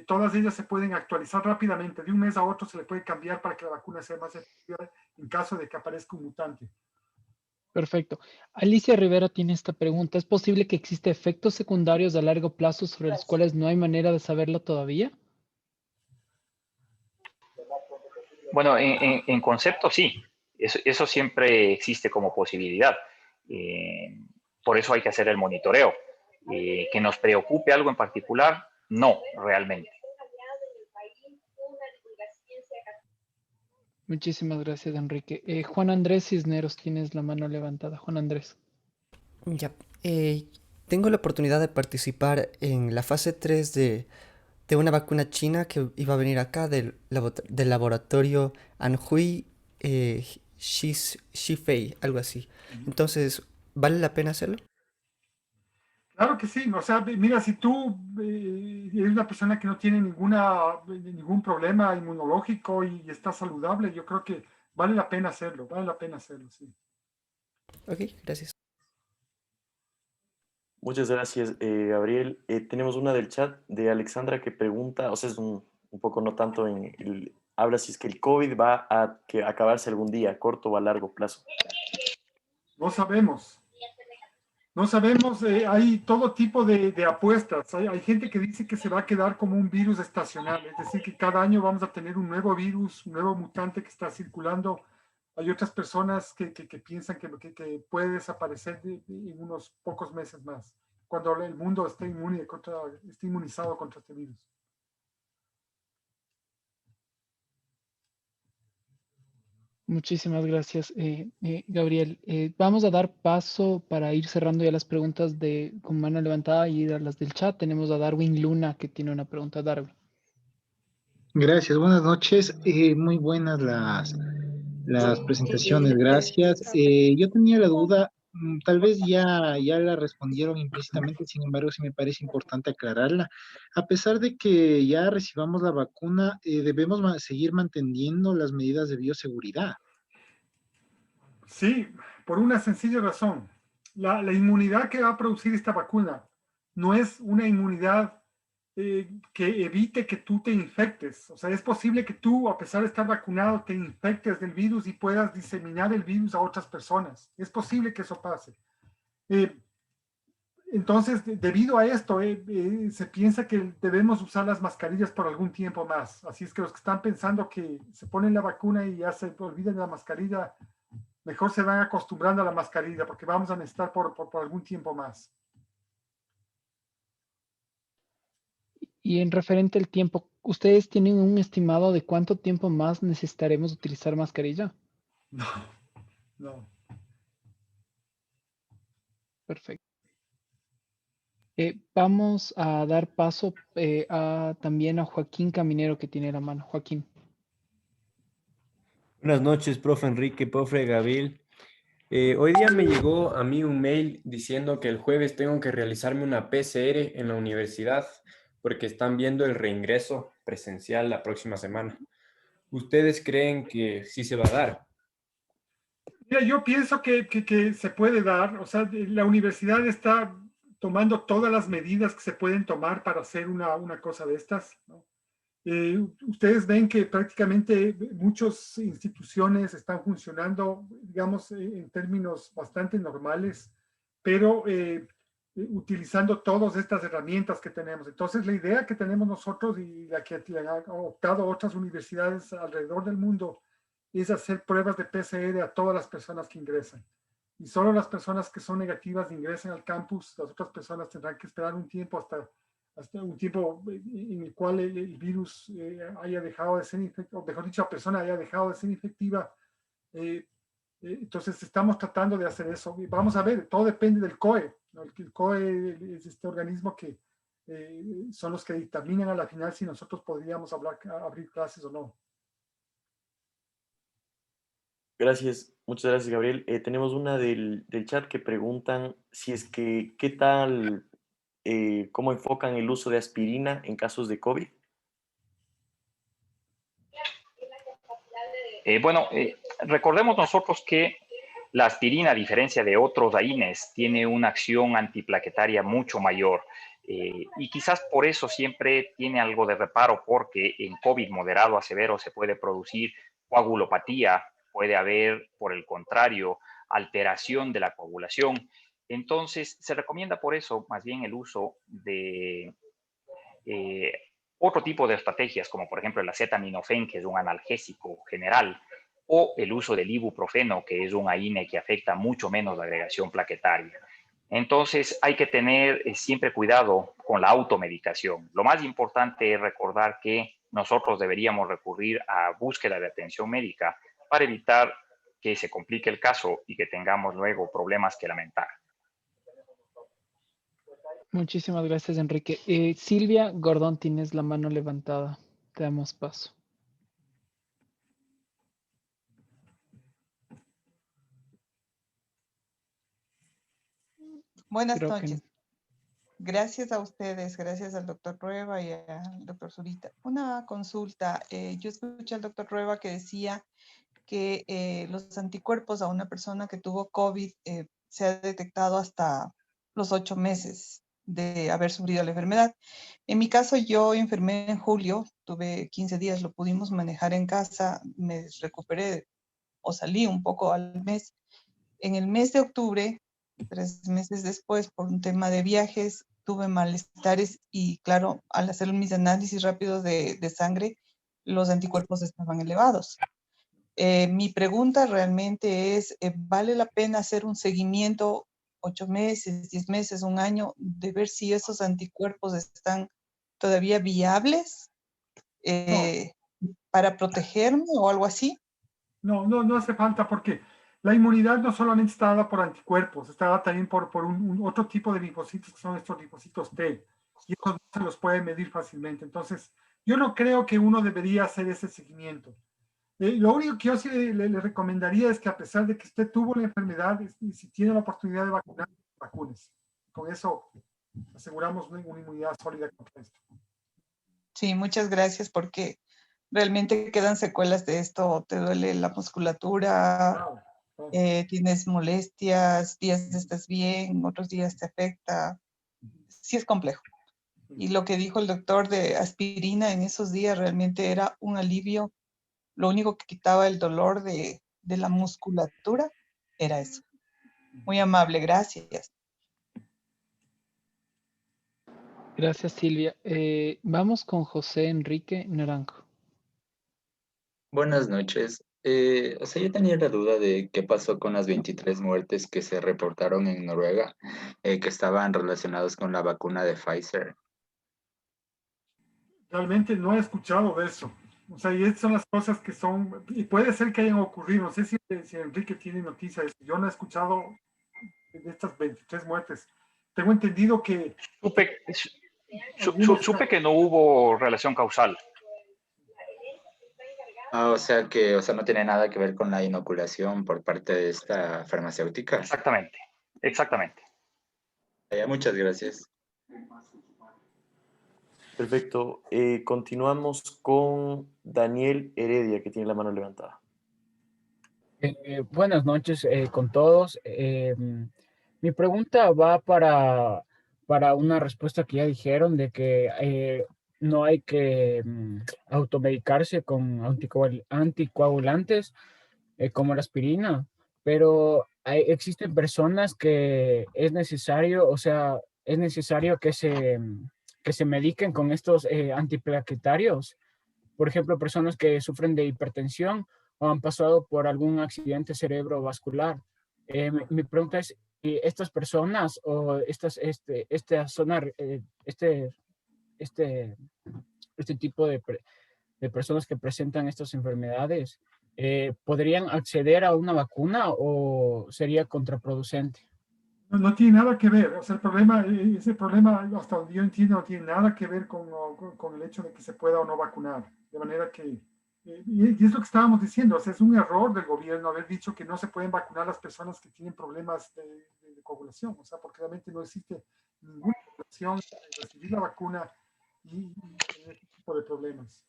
todas ellas se pueden actualizar rápidamente. De un mes a otro se le puede cambiar para que la vacuna sea más efectiva en caso de que aparezca un mutante. Perfecto. Alicia Rivera tiene esta pregunta. ¿Es posible que exista efectos secundarios a largo plazo sobre los cuales no hay manera de saberlo todavía? Bueno, en concepto sí, eso siempre existe como posibilidad. Por eso hay que hacer el monitoreo. Que nos preocupe algo en particular, no, realmente. Muchísimas gracias, Enrique. Juan Andrés Cisneros, tienes la mano levantada. Juan Andrés. Ya, tengo la oportunidad de participar en la fase 3 de una vacuna china que iba a venir acá del laboratorio Anhui Shifei, algo así. Entonces, ¿vale la pena hacerlo? Claro que sí, o sea, mira, si tú eres una persona que no tiene ningún problema inmunológico y está saludable, yo creo que vale la pena hacerlo, sí. Ok, gracias. Muchas gracias, Gabriel. Tenemos una del chat de Alexandra que pregunta, o sea, es un poco no tanto habla si es que el COVID va a acabarse algún día, a corto o a largo plazo. No sabemos. No sabemos, hay todo tipo de apuestas. Hay gente que dice que se va a quedar como un virus estacional, es decir, que cada año vamos a tener un nuevo virus, un nuevo mutante que está circulando. Hay otras personas que piensan que puede desaparecer en unos pocos meses más, cuando el mundo esté inmunizado contra este virus. Muchísimas gracias, Gabriel. Vamos a dar paso para ir cerrando ya las preguntas con mano levantada y a las del chat. Tenemos a Darwin Luna que tiene una pregunta. Darwin. Gracias, buenas noches. Muy buenas las presentaciones, gracias. Yo tenía la duda, tal vez ya la respondieron implícitamente, sin embargo, sí me parece importante aclararla. A pesar de que ya recibamos la vacuna, debemos seguir manteniendo las medidas de bioseguridad. Sí, por una sencilla razón. La inmunidad que va a producir esta vacuna no es una inmunidad que evite que tú te infectes. O sea, es posible que tú, a pesar de estar vacunado, te infectes del virus y puedas diseminar el virus a otras personas. Es posible que eso pase. Entonces, debido a esto, se piensa que debemos usar las mascarillas por algún tiempo más. Así es que los que están pensando que se ponen la vacuna y ya se olvidan de la mascarilla, mejor se van acostumbrando a la mascarilla porque vamos a necesitar por algún tiempo más. Y en referente al tiempo, ¿ustedes tienen un estimado de cuánto tiempo más necesitaremos utilizar mascarilla? No. Perfecto. Vamos a dar paso también a Joaquín Caminero que tiene la mano. Joaquín. Buenas noches, profe Enrique, profe Gabriel. Hoy día me llegó a mí un mail diciendo que el jueves tengo que realizarme una PCR en la universidad porque están viendo el reingreso presencial la próxima semana. ¿Ustedes creen que sí se va a dar? Mira, yo pienso que se puede dar. O sea, la universidad está tomando todas las medidas que se pueden tomar para hacer una cosa de estas, ¿no? Ustedes ven que prácticamente muchas instituciones están funcionando, digamos, en términos bastante normales, pero utilizando todas estas herramientas que tenemos. Entonces, la idea que tenemos nosotros y la que han optado otras universidades alrededor del mundo es hacer pruebas de PCR a todas las personas que ingresan. Y solo las personas que son negativas ingresan al campus, las otras personas tendrán que esperar un tiempo hasta un tiempo en el cual el virus haya dejado de ser infectivo, o mejor dicho, la persona haya dejado de ser infectiva. Entonces estamos tratando de hacer eso. Vamos a ver, todo depende del COE, ¿no? El COE es este organismo que son los que dictaminan a la final si nosotros podríamos abrir clases o no. Gracias, muchas gracias, Gabriel. Tenemos una del chat que preguntan si es que, ¿qué tal, cómo enfocan el uso de aspirina en casos de COVID? Recordemos nosotros que la aspirina, a diferencia de otros AINES, tiene una acción antiplaquetaria mucho mayor. Y quizás por eso siempre tiene algo de reparo, porque en COVID moderado a severo se puede producir coagulopatía, puede haber, por el contrario, alteración de la coagulación. Entonces, se recomienda por eso más bien el uso de otro tipo de estrategias, como por ejemplo el acetaminofén, que es un analgésico general, o el uso del ibuprofeno, que es un AINE que afecta mucho menos la agregación plaquetaria. Entonces, hay que tener siempre cuidado con la automedicación. Lo más importante es recordar que nosotros deberíamos recurrir a búsqueda de atención médica para evitar que se complique el caso y que tengamos luego problemas que lamentar. Muchísimas gracias, Enrique. Silvia Gordón, tienes la mano levantada. Te damos paso. Buenas Creo que noches. Gracias a ustedes, gracias al doctor Rueva y al doctor Zurita. Una consulta. Yo escuché al doctor Rueva que decía que los anticuerpos a una persona que tuvo COVID se ha detectado hasta los 8 meses de haber sufrido la enfermedad. En mi caso, yo enfermé en julio, tuve 15 días, lo pudimos manejar en casa, me recuperé o salí un poco al mes. En el mes de octubre, 3 meses después, por un tema de viajes, tuve malestares y claro, al hacer mis análisis rápidos de sangre, los anticuerpos estaban elevados. Mi pregunta realmente es, ¿vale la pena hacer un seguimiento 8 meses, 10 meses, un año, de ver si esos anticuerpos están todavía viables para protegerme o algo así? No hace falta porque la inmunidad no solamente está dada por anticuerpos, está dada también por otro tipo de linfocitos que son estos linfocitos T. Y estos no se los puede medir fácilmente. Entonces, yo no creo que uno debería hacer ese seguimiento. Lo único que yo sí le recomendaría es que a pesar de que usted tuvo la enfermedad, y si tiene la oportunidad de vacunar, vacunes. Con eso aseguramos una inmunidad sólida contra esto. Sí, muchas gracias porque realmente quedan secuelas de esto. Te duele la musculatura, tienes molestias, días estás bien, otros días te afecta. Sí es complejo. Y lo que dijo el doctor de aspirina en esos días realmente era un alivio. Lo único que quitaba el dolor de la musculatura era eso. Muy amable, gracias. Gracias, Silvia. Vamos con José Enrique Naranjo. Buenas noches. O sea, yo tenía la duda de qué pasó con las 23 muertes que se reportaron en Noruega, que estaban relacionadas con la vacuna de Pfizer. Realmente no he escuchado de eso. O sea, y estas son las cosas que son, y puede ser que hayan ocurrido. No sé si Enrique tiene noticias de eso. Yo no he escuchado de estas 23 muertes. Tengo entendido que... Supe que no hubo relación causal. O sea que, no tiene nada que ver con la inoculación por parte de esta farmacéutica. Exactamente. Muchas gracias. Perfecto. Continuamos con Daniel Heredia, que tiene la mano levantada. Buenas noches con todos. Mi pregunta va para una respuesta que ya dijeron de que no hay que automedicarse con anticoagulantes como la aspirina, pero existen personas que es necesario, es necesario que se mediquen con estos antiplaquetarios. Por ejemplo, personas que sufren de hipertensión o han pasado por algún accidente cerebrovascular. Mi pregunta es, ¿estas personas o esta zona, este tipo de personas que presentan estas enfermedades, podrían acceder a una vacuna o sería contraproducente? No tiene nada que ver. O sea, ese problema, hasta donde yo entiendo, no tiene nada que ver con el hecho de que se pueda o no vacunar. De manera que, y es lo que estábamos diciendo, o sea, es un error del gobierno haber dicho que no se pueden vacunar las personas que tienen problemas de coagulación. O sea, porque realmente no existe ninguna población de recibir la vacuna y tener este tipo de problemas.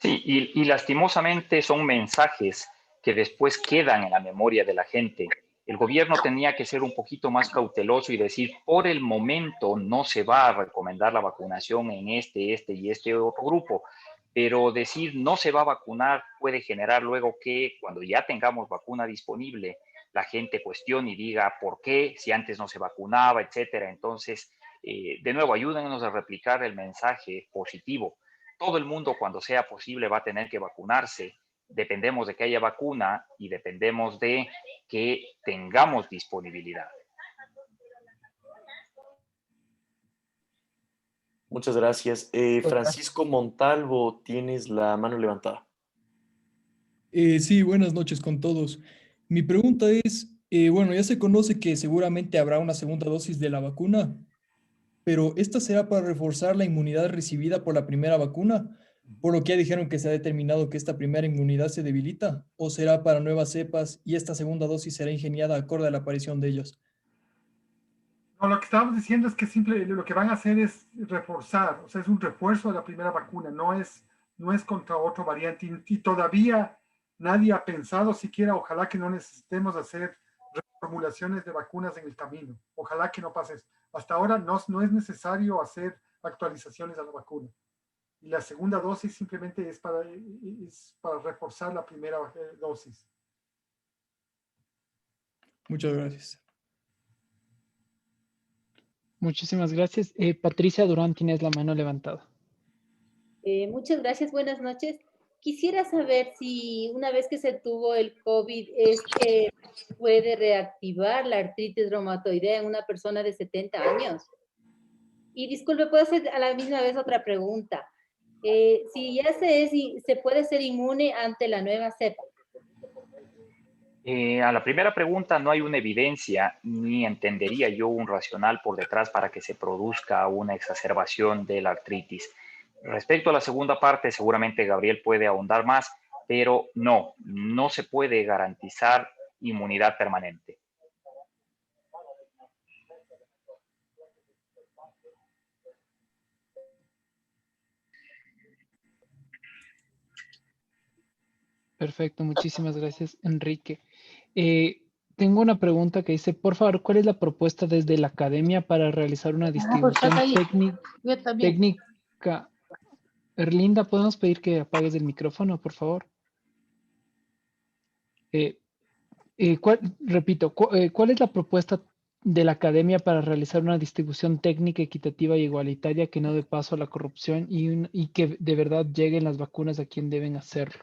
Sí, y lastimosamente son mensajes que después quedan en la memoria de la gente. El gobierno tenía que ser un poquito más cauteloso y decir, por el momento no se va a recomendar la vacunación en este y este otro grupo, pero decir no se va a vacunar puede generar luego que cuando ya tengamos vacuna disponible, la gente cuestione y diga por qué, si antes no se vacunaba, etcétera. Entonces, de nuevo, ayúdennos a replicar el mensaje positivo. Todo el mundo, cuando sea posible, va a tener que vacunarse. Dependemos de que haya vacuna y dependemos de que tengamos disponibilidad. Muchas gracias. Francisco Montalvo, tienes la mano levantada. Sí, buenas noches con todos. Mi pregunta es, bueno, ya se conoce que seguramente habrá una segunda dosis de la vacuna, pero ¿esta será para reforzar la inmunidad recibida por la primera vacuna? Por lo que ya dijeron que se ha determinado que esta primera inmunidad se debilita, ¿o será para nuevas cepas y esta segunda dosis será ingeniada acorde a la aparición de ellos? No, lo que estábamos diciendo es que lo que van a hacer es reforzar, o sea, es un refuerzo de la primera vacuna, no es contra otro variante y todavía nadie ha pensado siquiera, ojalá que no necesitemos hacer reformulaciones de vacunas en el camino, ojalá que no pase eso. Hasta ahora no es necesario hacer actualizaciones a la vacuna. Y la segunda dosis simplemente es para reforzar la primera dosis. Muchas gracias. Muchísimas gracias. Patricia Durán, tienes la mano levantada. Muchas gracias, buenas noches. Quisiera saber si una vez que se tuvo el COVID es que puede reactivar la artritis reumatoidea en una persona de 70 años. Y disculpe, ¿puedo hacer a la misma vez otra pregunta? Si ya se puede ser inmune ante la nueva cepa. A la primera pregunta no hay una evidencia ni entendería yo un racional por detrás para que se produzca una exacerbación de la artritis. Respecto a la segunda parte, seguramente Gabriel puede ahondar más, pero no se puede garantizar inmunidad permanente. Perfecto, muchísimas gracias, Enrique. Tengo una pregunta que dice, por favor, ¿cuál es la propuesta desde la academia para realizar una distribución técnica? Erlinda, ¿podemos pedir que apagues el micrófono, por favor? Repito, ¿cuál es la propuesta de la academia para realizar una distribución técnica, equitativa e igualitaria que no dé paso a la corrupción y que de verdad lleguen las vacunas a quien deben hacerlo?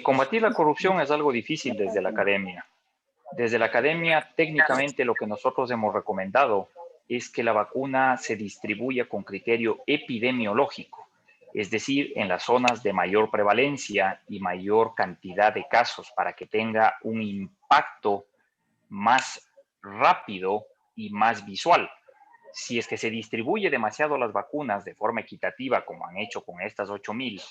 Combatir la corrupción es algo difícil desde la academia. Desde la academia, técnicamente lo que nosotros hemos recomendado es que la vacuna se distribuya con criterio epidemiológico, es decir, en las zonas de mayor prevalencia y mayor cantidad de casos para que tenga un impacto más rápido y más visual. Si es que se distribuye demasiado las vacunas de forma equitativa, como han hecho con estas 8,000,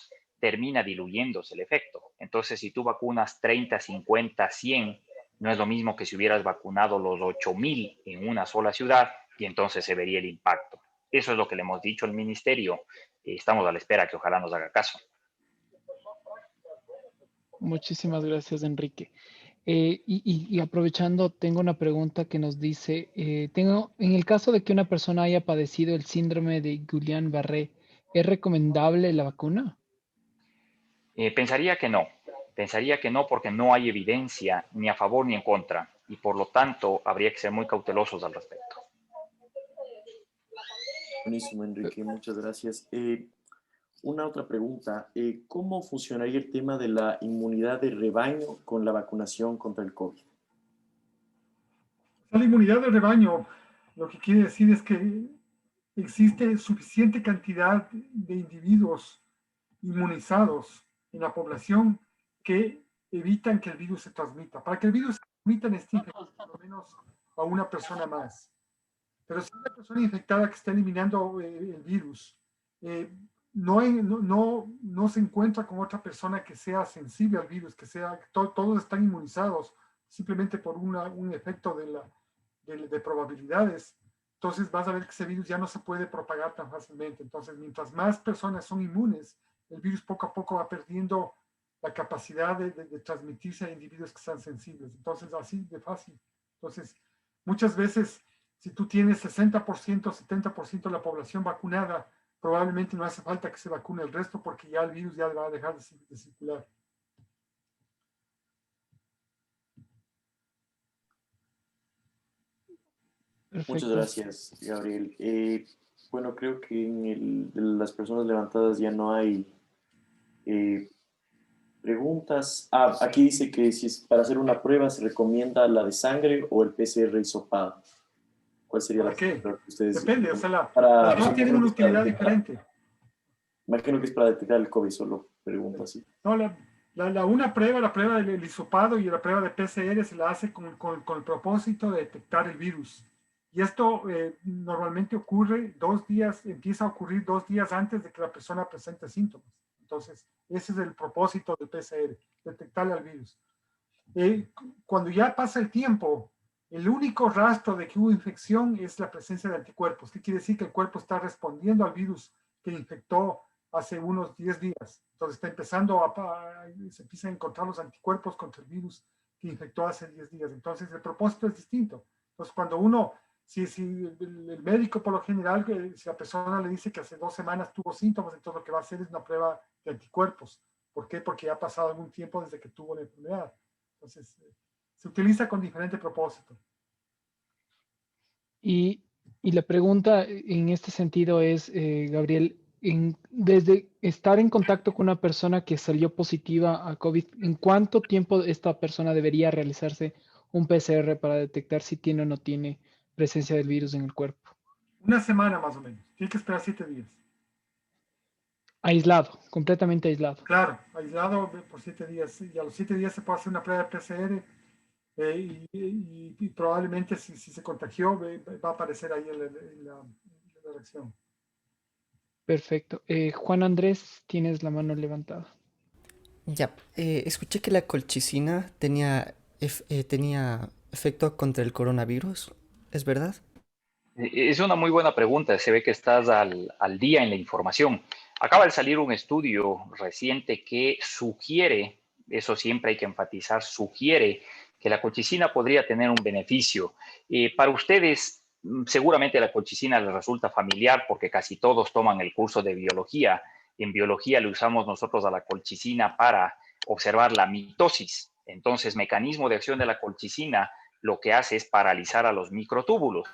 termina diluyéndose el efecto. Entonces, si tú vacunas 30, 50, 100, no es lo mismo que si hubieras vacunado los 8,000 en una sola ciudad y entonces se vería el impacto. Eso es lo que le hemos dicho al ministerio. Estamos a la espera que ojalá nos haga caso. Muchísimas gracias, Enrique. Y aprovechando, tengo una pregunta que nos dice, en el caso de que una persona haya padecido el síndrome de Guillain-Barré, ¿es recomendable la vacuna? Pensaría que no porque no hay evidencia ni a favor ni en contra y por lo tanto habría que ser muy cautelosos al respecto. Buenísimo, Enrique, muchas gracias. Una otra pregunta, ¿cómo funcionaría el tema de la inmunidad de rebaño con la vacunación contra el COVID? La inmunidad de rebaño lo que quiere decir es que existe suficiente cantidad de individuos inmunizados en la población que evitan que el virus se transmita. Para que el virus se transmita necesita por lo menos a una persona más. Pero si una persona infectada que está eliminando el virus no se encuentra con otra persona que sea sensible al virus, todos están inmunizados simplemente por un efecto de probabilidades, entonces vas a ver que ese virus ya no se puede propagar tan fácilmente. Entonces, mientras más personas son inmunes, el virus poco a poco va perdiendo la capacidad de transmitirse a individuos que sean sensibles. Entonces, así de fácil. Entonces, muchas veces, si tú tienes 60%, 70% de la población vacunada, probablemente no hace falta que se vacune el resto porque ya el virus ya va a dejar de circular. Perfecto. Muchas gracias, Gabriel. Bueno, creo que de las personas levantadas ya no hay preguntas. Aquí dice que si es para hacer una prueba se recomienda la de sangre o el PCR hisopado. ¿Cuál sería ¿Para la qué? que ustedes... Depende, o sea, para, las dos tienen una utilidad diferente. Imagino que es para detectar el COVID, solo pregunto así. No, la prueba del hisopado y la prueba de PCR se la hace con el propósito de detectar el virus. Y esto normalmente ocurre 2 días, empieza a ocurrir 2 días antes de que la persona presente síntomas. Entonces, ese es el propósito del PCR, detectarle al virus. Cuando ya pasa el tiempo, el único rastro de que hubo infección es la presencia de anticuerpos. ¿Qué quiere decir? Que el cuerpo está respondiendo al virus que infectó hace unos 10 días. Entonces está se empiezan a encontrar los anticuerpos contra el virus que infectó hace 10 días. Entonces el propósito es distinto. Entonces cuando uno, si el médico por lo general, si la persona le dice que hace 2 semanas tuvo síntomas, entonces lo que va a hacer es una prueba de anticuerpos. ¿Por qué? Porque ya ha pasado algún tiempo desde que tuvo la enfermedad. Entonces se utiliza con diferente propósito. Y la pregunta en este sentido es, Gabriel, desde estar en contacto con una persona que salió positiva a COVID, ¿en cuánto tiempo esta persona debería realizarse un PCR para detectar si tiene o no tiene presencia del virus en el cuerpo? Una semana más o menos. Tiene que esperar 7 días. Aislado, completamente aislado. Claro, aislado por 7 días. Y a los 7 días se puede hacer una prueba de PCR y probablemente si se contagió va a aparecer ahí en la reacción. Perfecto. Juan Andrés, tienes la mano levantada. Ya, escuché que la colchicina tenía efecto contra el coronavirus, ¿es verdad? Es una muy buena pregunta. Se ve que estás al día en la información. Acaba de salir un estudio reciente que sugiere, eso siempre hay que enfatizar, sugiere que la colchicina podría tener un beneficio. Para ustedes, seguramente la colchicina les resulta familiar porque casi todos toman el curso de biología. En biología le usamos nosotros a la colchicina para observar la mitosis. Entonces, mecanismo de acción de la colchicina lo que hace es paralizar a los microtúbulos.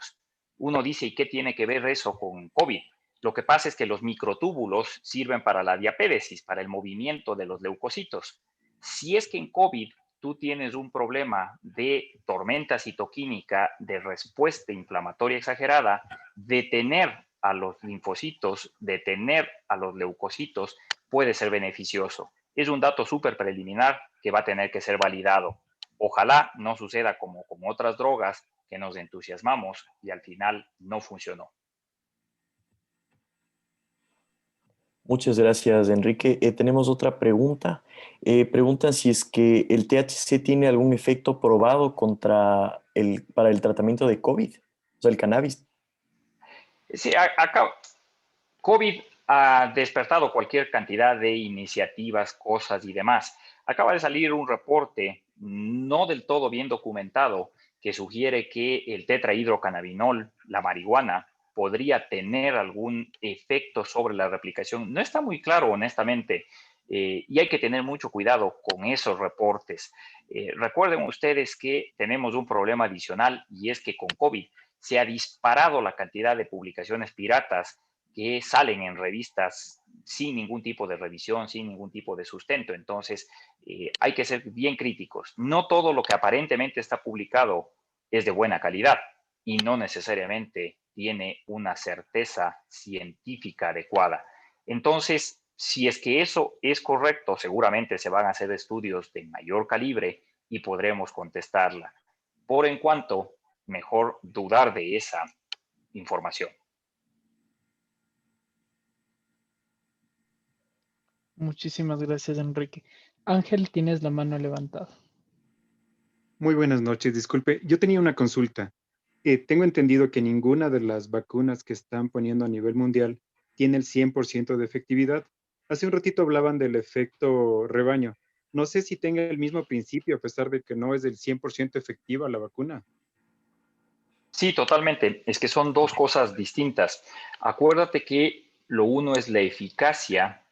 Uno dice, ¿y qué tiene que ver eso con COVID? Lo que pasa es que los microtúbulos sirven para la diapédesis, para el movimiento de los leucocitos. Si es que en COVID tú tienes un problema de tormenta citoquímica, de respuesta inflamatoria exagerada, detener a los linfocitos, detener a los leucocitos puede ser beneficioso. Es un dato súper preliminar que va a tener que ser validado. Ojalá no suceda como otras drogas que nos entusiasmamos y al final no funcionó. Muchas gracias, Enrique. Tenemos otra pregunta. Preguntan si es que el THC tiene algún efecto probado para el tratamiento de COVID, o sea, el cannabis. Sí, acá COVID ha despertado cualquier cantidad de iniciativas, cosas y demás. Acaba de salir un reporte no del todo bien documentado que sugiere que el tetrahidrocannabinol, la marihuana, podría tener algún efecto sobre la replicación. No está muy claro, honestamente, y hay que tener mucho cuidado con esos reportes. Recuerden ustedes que tenemos un problema adicional y es que con COVID se ha disparado la cantidad de publicaciones piratas que salen en revistas sin ningún tipo de revisión, sin ningún tipo de sustento. Entonces, hay que ser bien críticos. No todo lo que aparentemente está publicado es de buena calidad y no necesariamente tiene una certeza científica adecuada. Entonces, si es que eso es correcto, seguramente se van a hacer estudios de mayor calibre y podremos contestarla. Por en cuanto, mejor dudar de esa información. Muchísimas gracias, Enrique. Ángel, tienes la mano levantada. Muy buenas noches, disculpe. Yo tenía una consulta. Tengo entendido que ninguna de las vacunas que están poniendo a nivel mundial tiene el 100% de efectividad. Hace un ratito hablaban del efecto rebaño. No sé si tenga el mismo principio a pesar de que no es del 100% efectiva la vacuna. Sí, totalmente. Es que son dos cosas distintas. Acuérdate que lo uno es la eficacia,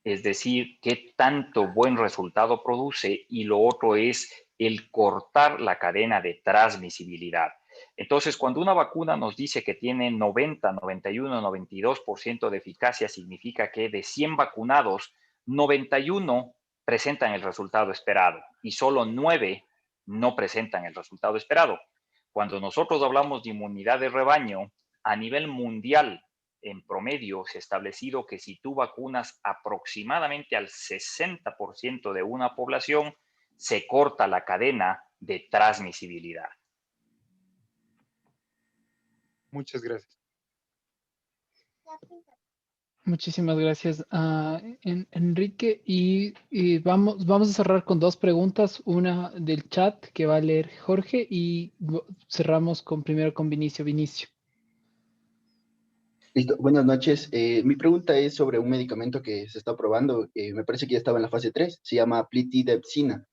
es decir, qué tanto buen resultado produce, y lo otro es el cortar la cadena de transmisibilidad. Entonces, cuando una vacuna nos dice que tiene 90, 91, 92% de eficacia, significa que de 100 vacunados, 91 presentan el resultado esperado y solo 9 no presentan el resultado esperado. Cuando nosotros hablamos de inmunidad de rebaño, a nivel mundial, en promedio, se ha establecido que si tú vacunas aproximadamente al 60% de una población, se corta la cadena de transmisibilidad. Muchas gracias. Muchísimas gracias a Enrique. Y vamos a cerrar con dos preguntas. Una del chat que va a leer Jorge y cerramos primero con Vinicio. Vinicio. Listo, buenas noches. Mi pregunta es sobre un medicamento que se está probando. Me parece que ya estaba en la fase 3. Se llama plitidepsina.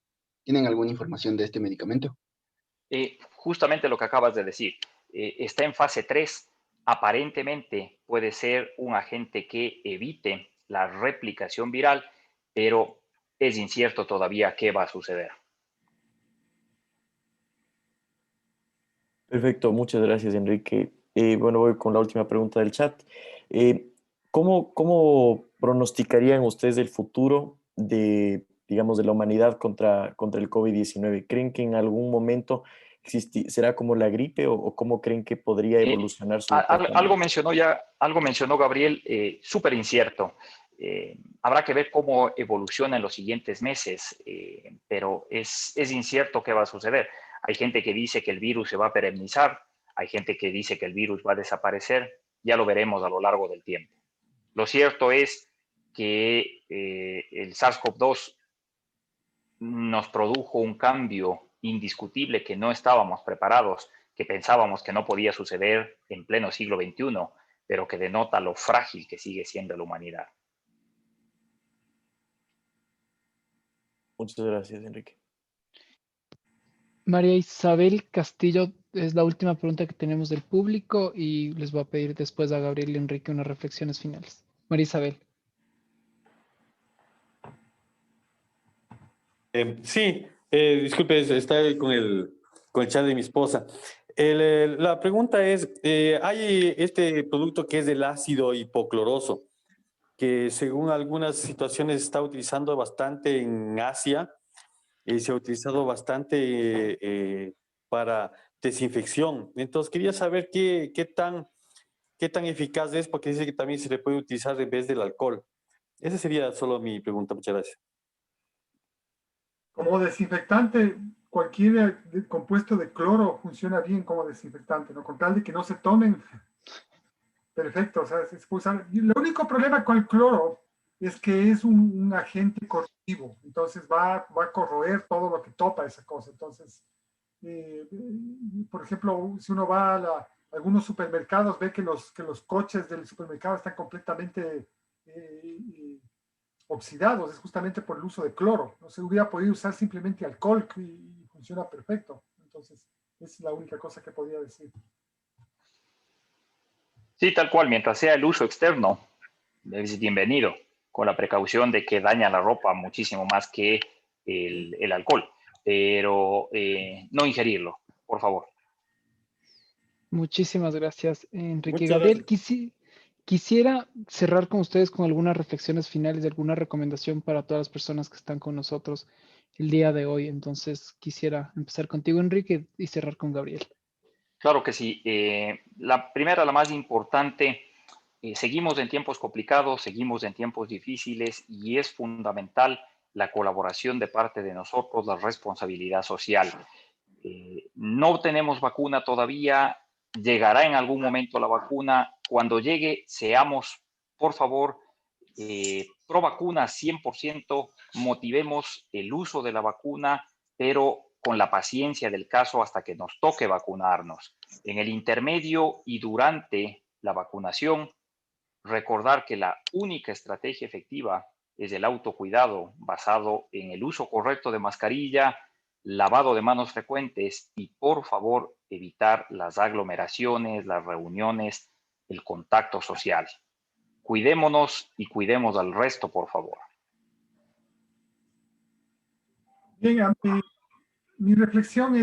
¿Tienen alguna información de este medicamento? Justamente lo que acabas de decir. Está en fase 3. Aparentemente puede ser un agente que evite la replicación viral, pero es incierto todavía qué va a suceder. Perfecto, muchas gracias, Enrique. Bueno, voy con la última pregunta del chat. ¿Cómo pronosticarían ustedes el futuro de, digamos, de la humanidad contra el COVID-19? ¿Creen que en algún momento será como la gripe o cómo creen que podría evolucionar su algo mencionó Gabriel, súper incierto. Habrá que ver cómo evoluciona en los siguientes meses, pero es incierto qué va a suceder. Hay gente que dice que el virus se va a perennizar, hay gente que dice que el virus va a desaparecer, ya lo veremos a lo largo del tiempo. Lo cierto es que el SARS-CoV-2 nos produjo un cambio indiscutible que no estábamos preparados, que pensábamos que no podía suceder en pleno siglo XXI, pero que denota lo frágil que sigue siendo la humanidad. Muchas gracias, Enrique. María Isabel Castillo es la última pregunta que tenemos del público y les voy a pedir después a Gabriel y Enrique unas reflexiones finales. María Isabel. Sí, disculpe, está con el chat de mi esposa. La pregunta es, hay este producto que es del ácido hipocloroso, que según algunas situaciones se está utilizando bastante en Asia, se ha utilizado bastante para desinfección. Entonces quería saber qué tan eficaz es, porque dice que también se le puede utilizar en vez del alcohol. Esa sería solo mi pregunta. Muchas gracias. Como desinfectante, cualquier compuesto de cloro funciona bien como desinfectante, ¿no? Con tal de que no se tomen. Perfecto, o sea, se puede usar. El único problema con el cloro es que es un agente corrosivo, entonces va a corroer todo lo que topa esa cosa. Entonces, por ejemplo, si uno va a algunos supermercados, ve que los coches del supermercado están completamente oxidados, es justamente por el uso de cloro. No se hubiera podido usar simplemente alcohol y funciona perfecto. Entonces, es la única cosa que podría decir. Sí, tal cual, mientras sea el uso externo, es bienvenido, con la precaución de que daña la ropa muchísimo más que el alcohol, pero no ingerirlo, por favor. Muchísimas gracias, Enrique. Muchas Gabriel, gracias. quisiera cerrar con ustedes con algunas reflexiones finales, alguna recomendación para todas las personas que están con nosotros el día de hoy. Entonces, quisiera empezar contigo, Enrique, y cerrar con Gabriel. Claro que sí. La primera, la más importante, seguimos en tiempos complicados, seguimos en tiempos difíciles y es fundamental la colaboración de parte de nosotros, la responsabilidad social. No tenemos vacuna todavía, llegará en algún momento la vacuna. Cuando llegue, seamos, por favor, pro vacuna 100%, motivemos el uso de la vacuna, pero con la paciencia del caso hasta que nos toque vacunarnos. En el intermedio y durante la vacunación, recordar que la única estrategia efectiva es el autocuidado basado en el uso correcto de mascarilla, lavado de manos frecuentes y, por favor, evitar las aglomeraciones, las reuniones, el contacto social. Cuidémonos y cuidemos al resto, por favor. Bien, mi reflexión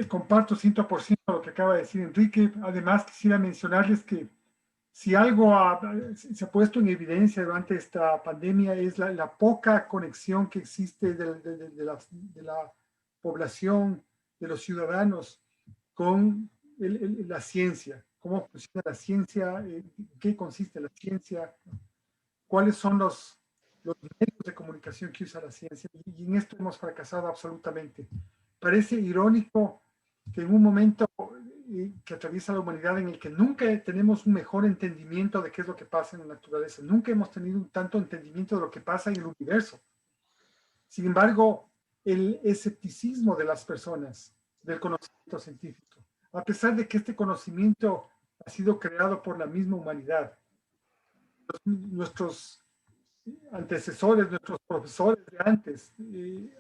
comparto 100% lo que acaba de decir Enrique. Además, quisiera mencionarles que si algo se ha puesto en evidencia durante esta pandemia es la poca conexión que existe de la población de los ciudadanos con la ciencia, cómo funciona la ciencia, qué consiste la ciencia, cuáles son los medios de comunicación que usa la ciencia, y en esto hemos fracasado absolutamente. Parece irónico que en un momento que atraviesa la humanidad en el que nunca tenemos un mejor entendimiento de qué es lo que pasa en la naturaleza, nunca hemos tenido un tanto entendimiento de lo que pasa en el universo. Sin embargo, el escepticismo de las personas del conocimiento científico, a pesar de que este conocimiento ha sido creado por la misma humanidad, nuestros antecesores, nuestros profesores de antes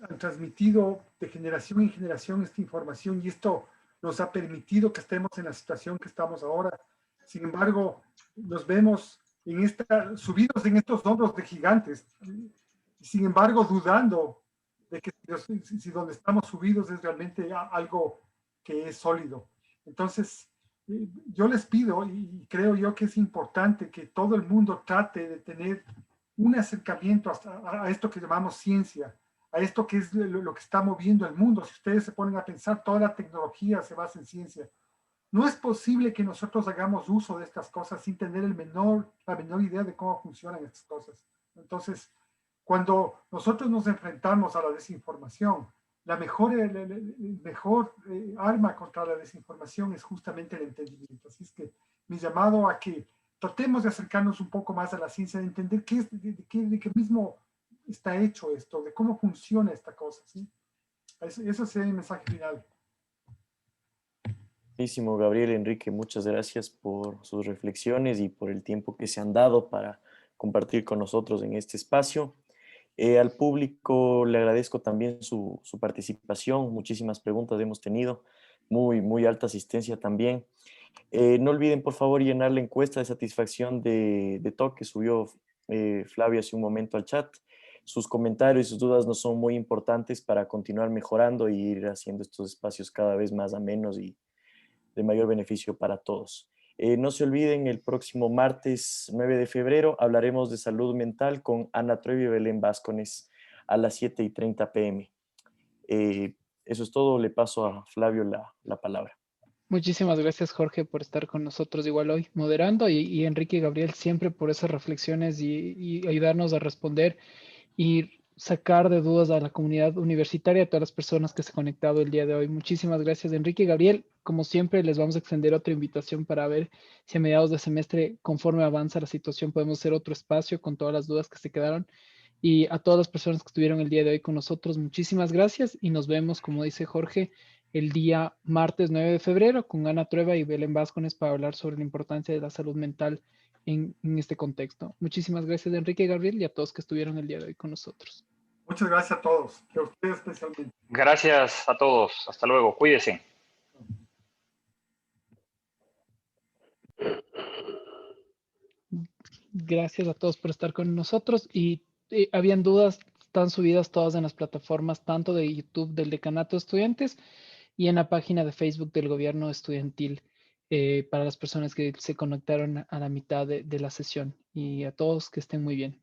han transmitido de generación en generación esta información, y esto nos ha permitido que estemos en la situación que estamos ahora. Sin embargo, nos vemos subidos en estos hombros de gigantes, y sin embargo dudando de que si donde estamos subidos es realmente algo que es sólido. Entonces, yo les pido, y creo yo que es importante que todo el mundo trate de tener un acercamiento a esto que llamamos ciencia, a esto que es lo que está moviendo el mundo. Si ustedes se ponen a pensar, toda la tecnología se basa en ciencia. No es posible que nosotros hagamos uso de estas cosas sin tener la menor idea de cómo funcionan estas cosas. Entonces, cuando nosotros nos enfrentamos a la desinformación, la mejor arma contra la desinformación es justamente el entendimiento. Así es que mi llamado a que tratemos de acercarnos un poco más a la ciencia, de entender de qué mismo está hecho esto, de cómo funciona esta cosa, ¿sí? Eso sería mi mensaje final. Buenísimo, Gabriel, Enrique, muchas gracias por sus reflexiones y por el tiempo que se han dado para compartir con nosotros en este espacio. Al público le agradezco también su participación, muchísimas preguntas hemos tenido, muy alta asistencia también. No olviden, por favor, llenar la encuesta de satisfacción de TOC que subió Flavio hace un momento al chat. Sus comentarios y sus dudas nos son muy importantes para continuar mejorando y ir haciendo estos espacios cada vez más amenos y de mayor beneficio para todos. No se olviden, el próximo martes 9 de febrero hablaremos de salud mental con Ana Trevi y Belén Vázquez a las 7:30 p.m. Eso es todo, le paso a Flavio la palabra. Muchísimas gracias, Jorge, por estar con nosotros igual hoy moderando, y Enrique y Gabriel siempre por esas reflexiones y ayudarnos a responder y sacar de dudas a la comunidad universitaria, a todas las personas que se han conectado el día de hoy. Muchísimas gracias, Enrique y Gabriel. Como siempre, les vamos a extender otra invitación para ver si a mediados de semestre, conforme avanza la situación, podemos hacer otro espacio con todas las dudas que se quedaron. Y a todas las personas que estuvieron el día de hoy con nosotros, muchísimas gracias, y nos vemos, como dice Jorge, el día martes 9 de febrero con Ana Trueba y Belén Vázquez para hablar sobre la importancia de la salud mental en este contexto. Muchísimas gracias, Enrique y Gabriel, y a todos que estuvieron el día de hoy con nosotros. Muchas gracias a todos, y a ustedes especialmente. Gracias a todos. Hasta luego. Cuídense. Gracias a todos por estar con nosotros, y habían dudas, están subidas todas en las plataformas, tanto de YouTube del Decanato de Estudiantes y en la página de Facebook del Gobierno Estudiantil, para las personas que se conectaron a la mitad de la sesión. Y a todos que estén muy bien.